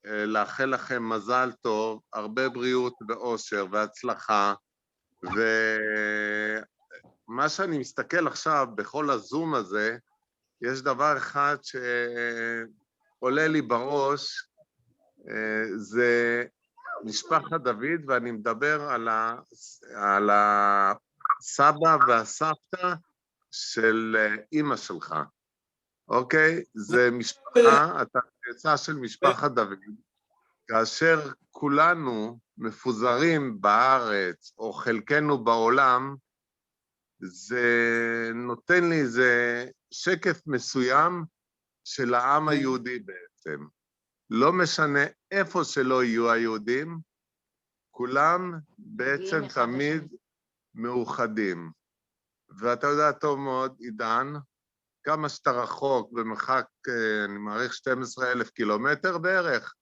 לאחל לכם מזל טוב, הרבה בריאות ואושר והצלחה, ומה שאני מסתכל עכשיו בכל הזום הזה, יש דבר אחד שעולה לי בראש, זה משפחת דוד, ואני מדבר על הסבא והסבתא של אמא שלך, אוקיי? זה משפחה, אתה יצא של משפחת דוד, כאשר כולנו מפוזרים בארץ, או חלקנו בעולם, זה נותן לי איזה שקף מסוים של העם היהודי בעצם. לא משנה איפה שלא יהיו היהודים, כולם בעצם תמיד מאוחדים. ואתה יודע טוב מאוד, עידן, כמה שאתה רחוק במרחק, אני מעריך 12,000 קילומטר בערך,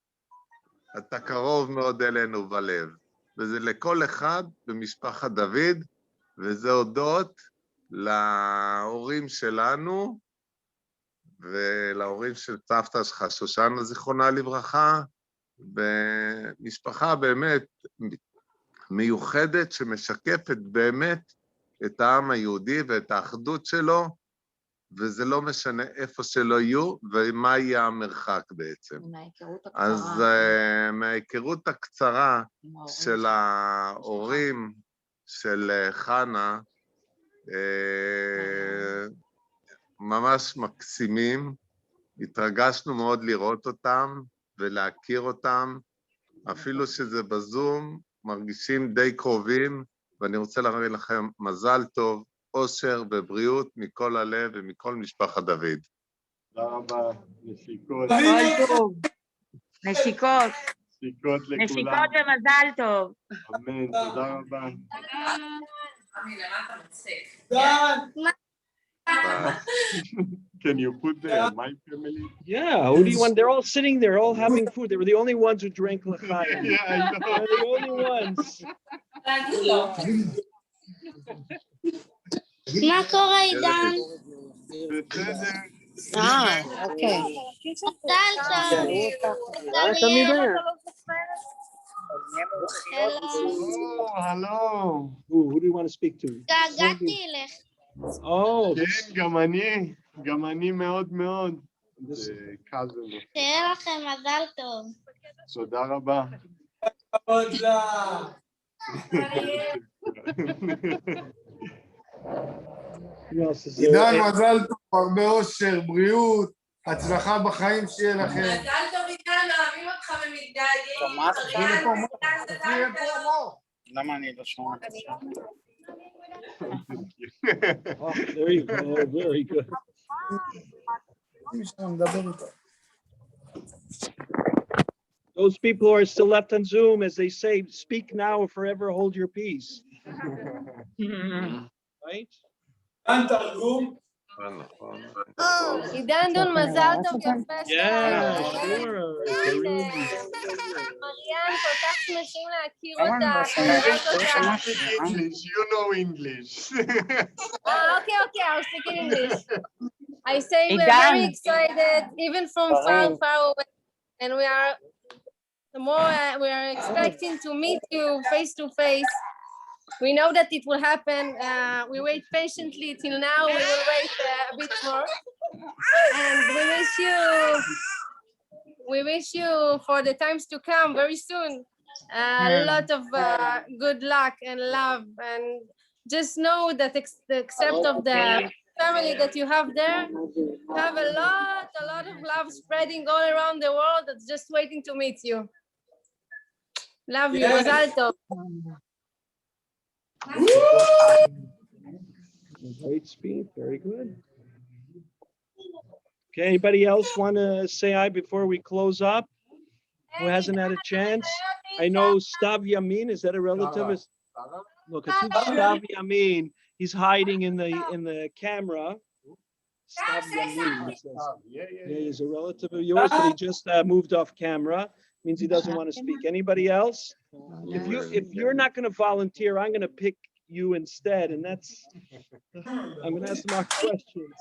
אתה קרוב מאוד אלינו בלב. וזה לכל אחד במשפחת דוד, וזה הודות להורים שלנו, ולהורים של סבתא שלך, שושנה זיכרונה לברכה, במשפחה באמת מיוחדת שמשקפת באמת את העם היהודי ואת האחדות שלו, וזה לא משנה איפה שלא יהיו ומה יהיה המרחק בעצם. אז מההיכרות הקצרה של ההורים של חנה, ממש מקסימים, התרגשנו מאוד לראות אותם ולהכיר אותם, אפילו שזה בזום, מרגישים די קרובים, ואני רוצה להביא לכם מזל טוב, אושר ובריאות מכל הלב ומכל משפחת דוד. תודה רבה, נשיקות. כל טוב. נשיקות. נשיקות לכולם. נשיקות ומזל טוב. אמן, תודה רבה. Can you put my family? Yeah, who do you want? They're all sitting there, all having food. They were the only ones who drank l'chaim. Yeah, I know. They're the only ones. מה קורה, עידן? אוקיי. Hello. Who do you want to speak to? התגעגעתי אליך. Oh, כן, גם אני מאוד מאוד. זה קזם. שיהיה לכם מזל טוב. תודה רבה. עוד לה. עידן, מזל טוב, הרבה אושר, בריאות, הצלחה בחיים שיהיה לכם. מזל טוב, עידן, אוהבים אותך ומתגעגעים. למה אני לא שומע? oh, there you go. Very good. Those people who are still left on Zoom, as they say, speak now or forever hold your peace. Right? עידן דון, מזל טוב, יפה. Yeah, sure. מריאן, כל כך שמחים להכיר אותך. You know English. Okay, I'll speak in English. I say we're very excited, even from far away, and we are expecting to meet you face to face. We know that it will happen. We wait patiently till now. We will wait a bit more, and we wish you for the times to come very soon. A lot of good luck and love, and just know that except of the family that you have there, you have a lot of love spreading all around the world that's just waiting to meet you. Love you, Mazal Tov. Great speech, very good. Okay, anybody else want to say hi before we close up? Who hasn't had a chance? I know Stav Yamin, is that a relative? Look, it's Stav Yamin. He's hiding in the camera. Stav Yamin. Yeah, he's a relative of yours, but he just moved off camera. Means he doesn't want to speak. Anybody else? If you're not going to volunteer, I'm going to pick you instead, and that's I'm going to ask more questions.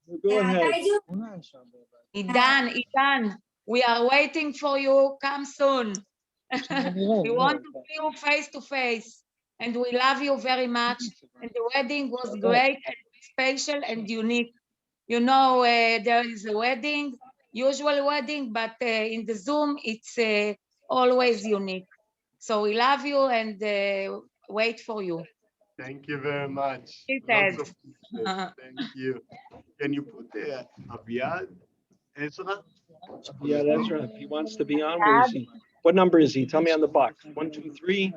So go ahead. Idan, we are waiting for you. Come soon. We want to see you face to face, and we love you very much. And the wedding was great and special and unique. You know, there is a wedding, usual wedding, but in the Zoom, it's always unique. So we love you and wait for you. Thank you very much. Lots of thank you. Can you put Aviad, Ezra? Yeah, that's right. He wants to be on. Where is he? What number is he? Tell me on the box. 1, 2, 3.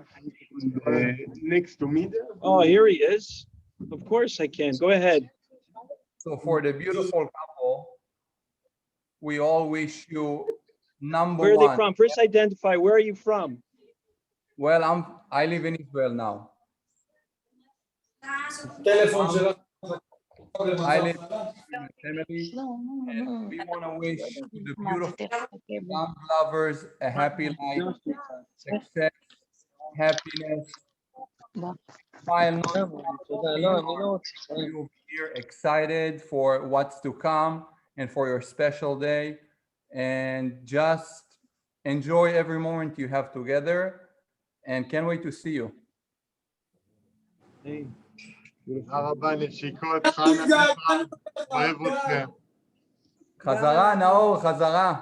Next to me there. Oh, here he is. Of course I can. Go ahead. So for the beautiful couple, we all wish you number Where are one. they from? First identify. Where are you from? Well, I live in Israel now. I live with my family, and we want to wish the beautiful young lovers a happy life, success, happiness. Smile. You're excited for what's to come and for your special day, and just enjoy every moment you have together, and can't wait to see you. תודה רבה, נשיקות, חנה, אוהב אתכם. חזרה, נאור, חזרה.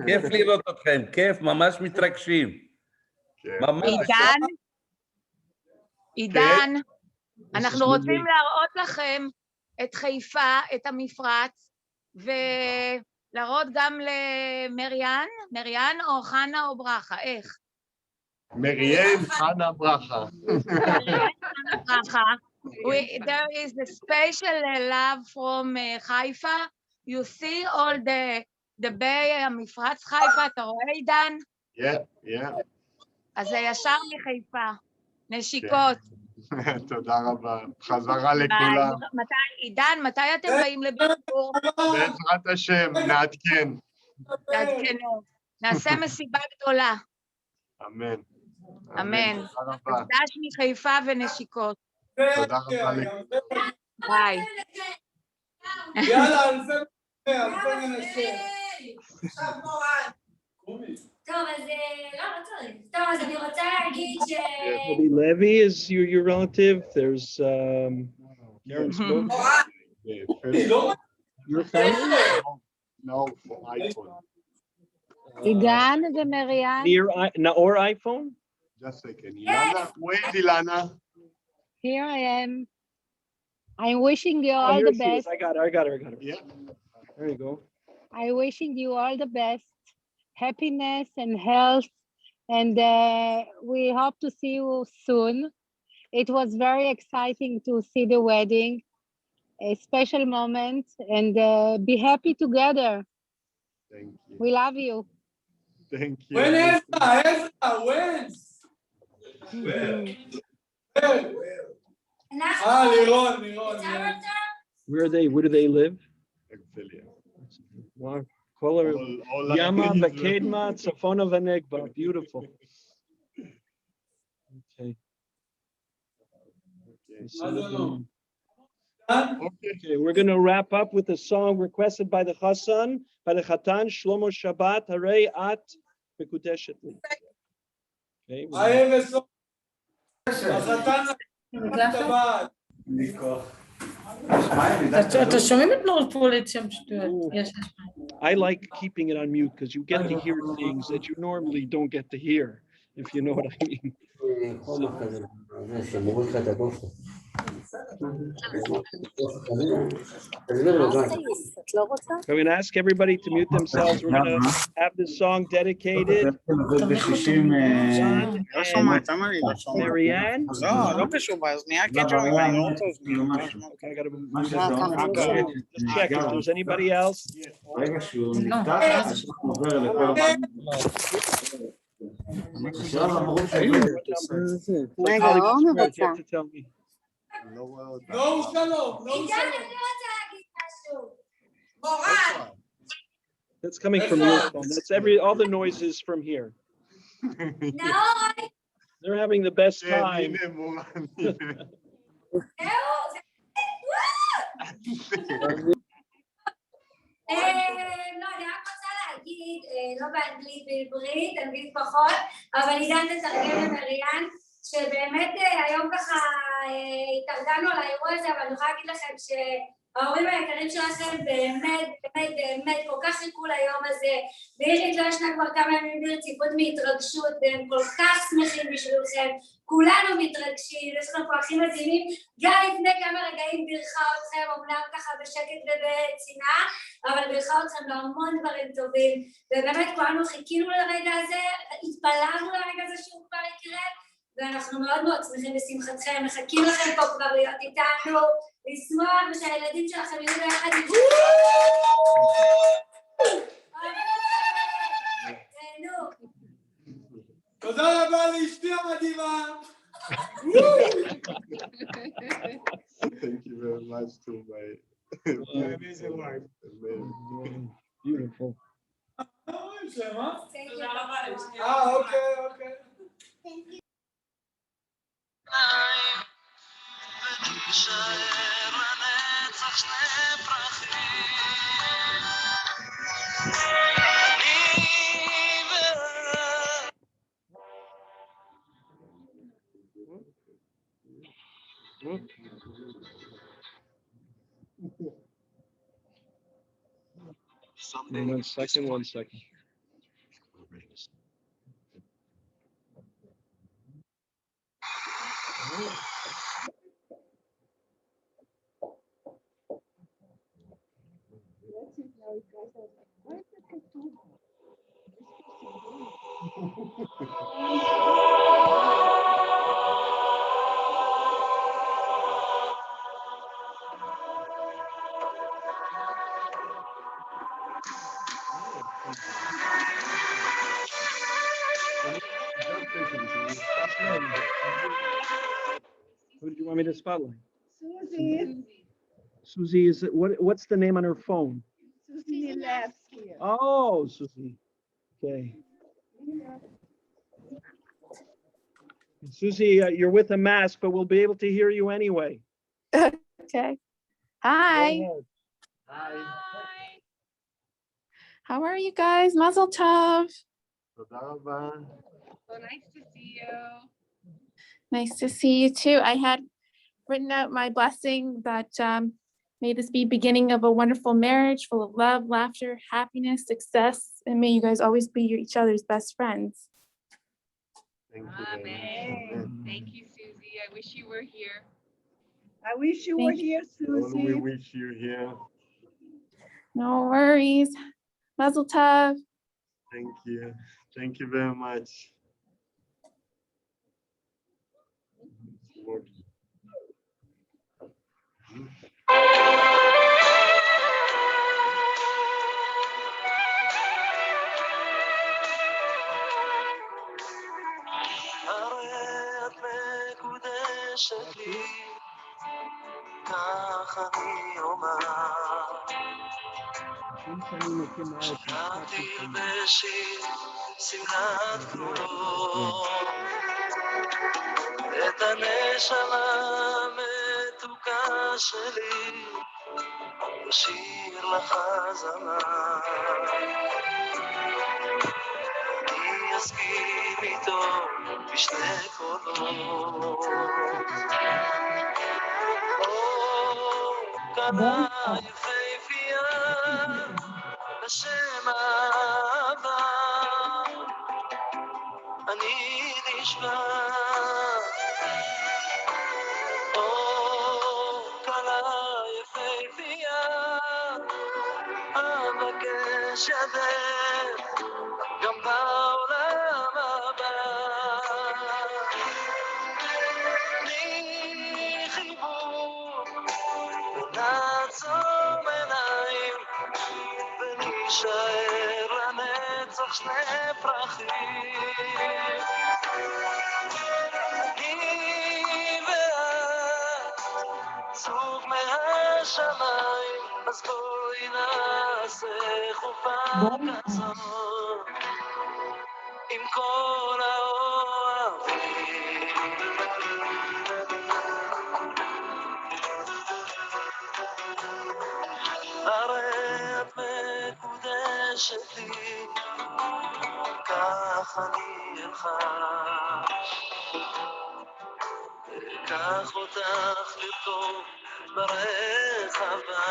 כיף לראות אתכם, כיף, ממש מתרגשים. עידן, אנחנו רוצים להראות לכם את חיפה, את המפרץ, ולהראות גם מריאן או חנה או ברכה, איך? מריאן, חנה, ברכה. There is a special love from חיפה. You see all the bay, המפרץ חיפה, אתה רואה עידן? Yeah. אז זה ישר מחיפה. נשיקות. תודה רבה. חזרה לכולם. עידן, מתי אתם באים לביקור? בעזרת השם, נעדכן. תעדכנו. נעשה מסיבה גדולה. אמן. אמן. מקדש מחיפה ונשיקות. תודה רבה לכולם. ביי. יאללה, על זה ננסה. טוב, אז לא צריך. טוב, אז אני רוצה להגיד ש... Rabbi Levi is your relative. There's Karen Smoke. Your family? No, for iPhone. עידן ומריאן. Or iPhone? Just a second. Ilana, where is Ilana? Here I am. I'm wishing you all the best. I got her. Yeah. There you go. I'm wishing you all the best, happiness and health, and we hope to see you soon. It was very exciting to see the wedding, a special moment, and be happy together. Thank you. We love you. Thank you. When Ezra wins. לירון. Where do they live? Yama, Vakedma, Tzafona, Vanegba. Beautiful. Okay. Okay, we're going to wrap up with a song requested by the chatan, Shlomo Shabbat, Harei At Mekudeshet Li. Okay. I have a song. אתה שומעים את נורפולית שם שטויות? I like keeping it on mute because you get to hear things that you normally don't get to hear, if you know what I mean. I'm going to ask everybody to mute themselves. We're going to have this song dedicated to John and Marianne. Just check if there's anybody else. That's coming from your phone. That's all the noises from here. They're having the best time. לא, אני רק רוצה להגיד, לא באנגלית, בעברית, אנגלית פחות, אבל עידן תתרגם למריאן, שבאמת היום ככה התארגנו על האירוע הזה, אבל אני יכולה להגיד לכם ההורים היקרים שלכם באמת, באמת, באמת כל כך חיכו ליום הזה, ואירית לא ישנה כבר כמה ימים ברציפות מהתרגשות, והם כל כך שמחים בשבילכם, כולנו מתרגשים, יש לכם פה הכי מדהימים, גם לפני כמה רגעים בירכה אתכם, אומנם ככה בשקט ובצנעה, אבל בירכה אתכם בהמון דברים טובים, ובאמת כולנו חיכינו לרגע הזה, התפללנו לרגע הזה שהוא כבר יקרה, ואנחנו מאוד מאוד שמחים בשמחתכם, מחכים לכם פה כבר להיות איתנו, לשמוח ושהילדים שלכם יהיו ביחד איתנו. תודה רבה לאשתי המדהימה. Thank you very much to my amazing wife. Beautiful. אוקיי. One second. Who did you want me to spotlight? Susie. Susie, is it what's the name on her phone? Susie Milevsky. Oh, Susie. Okay. Susie, you're with a mask, but we'll be able to hear you anyway. Okay. Hi. Hi. How are you guys? Mazel tov. תודה רבה. So nice to see you. Nice to see you too. I had written out my blessing that may this be beginning of a wonderful marriage full of love, laughter, happiness, success, and may you guys always be each other's best friends. Thank you. Amen. Thank you, Susie. I wish you were here. I wish you were here, Susie. We wish you here. No worries. Mazel tov. Thank you. Thank you very much. את הנשמה מתוקה שלי, אשיר לך זמר. אני אסכים איתו בשני קולות. כלה יפהפייה בשם אהבה, אני נשבע. כלה יפהפייה, אבקש ידך גם בעולם הבא. תני חיבור ונעצום עיניים ונישאר לנצח שני פרחים. אני ואת זוג מהשמיים, אז בואי נעשה חופה כזאת עם כל האוהבים. הרי את מקודשת לי, כך אני אלחש, אקח אותך לרקוד ברחבה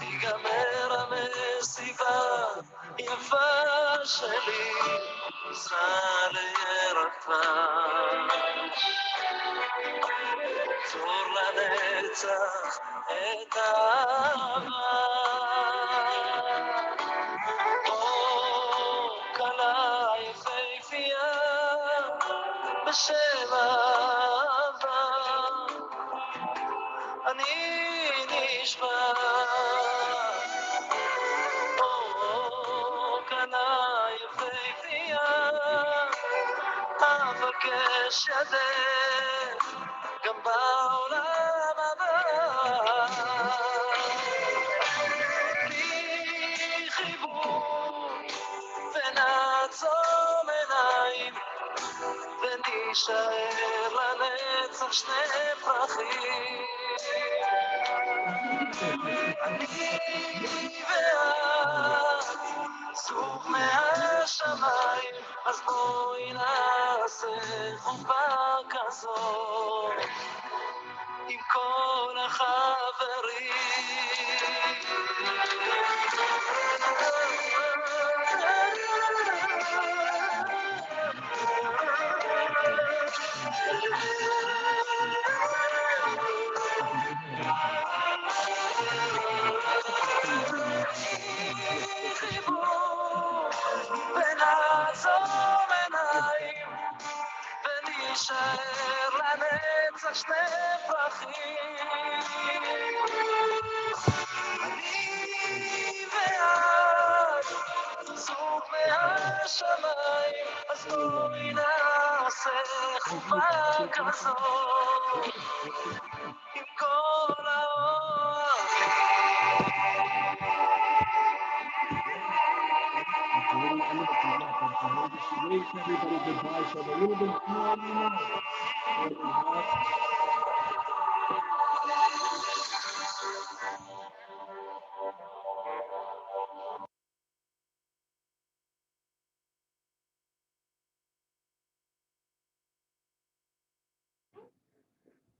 ייגמר המסיבה יפה שלי סע לירחה צור לנצח את האהבה או כלה יפהפייה בשם אהבה אני נשבע או כלה יפהפייה אבקש ידך גם בעולם הבא בלי חיבור ונעצום עיניים ונשאר לנצח שני פרחים אני ואת זוג מהשמיים אז בואי נעשה חופה כזאת עם כל החברים ונעצום עיניים ונשאר לנצח שני פרחים אני ואת זוג מהשמיים אז בואי נעשה חופה כזאת עם כל האוהבים Everybody goodbye, so a little bit more.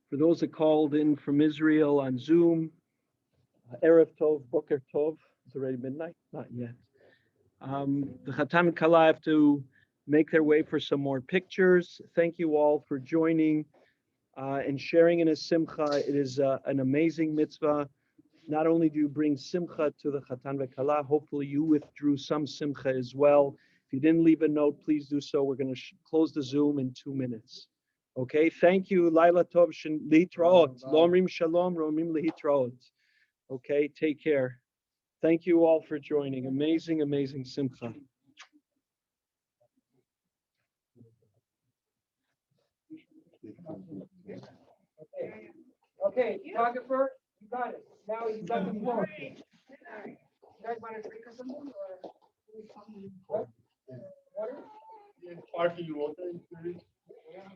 For those that called in from Israel on Zoom, Erev Tov, Boker Tov. It's already midnight? Not yet. The chatan and kallah have to make their way for some more pictures. Thank you all for joining and sharing in a simcha. It is an amazing mitzvah. Not only do you bring simcha to the chatan and kallah, hopefully you withdrew some simcha as well. If you didn't leave a note, please do so. We're going to close the Zoom in 2 minutes. Okay, thank you. Laila Tov Litraot. Lomrim Shalom, Romim Litraot. Okay, take care. Thank you all for joining. Amazing, amazing simcha. Okay, photographer, you got it. Now you got the floor. You guys want to drink or something? Or water? Sparkling water, please. Yeah.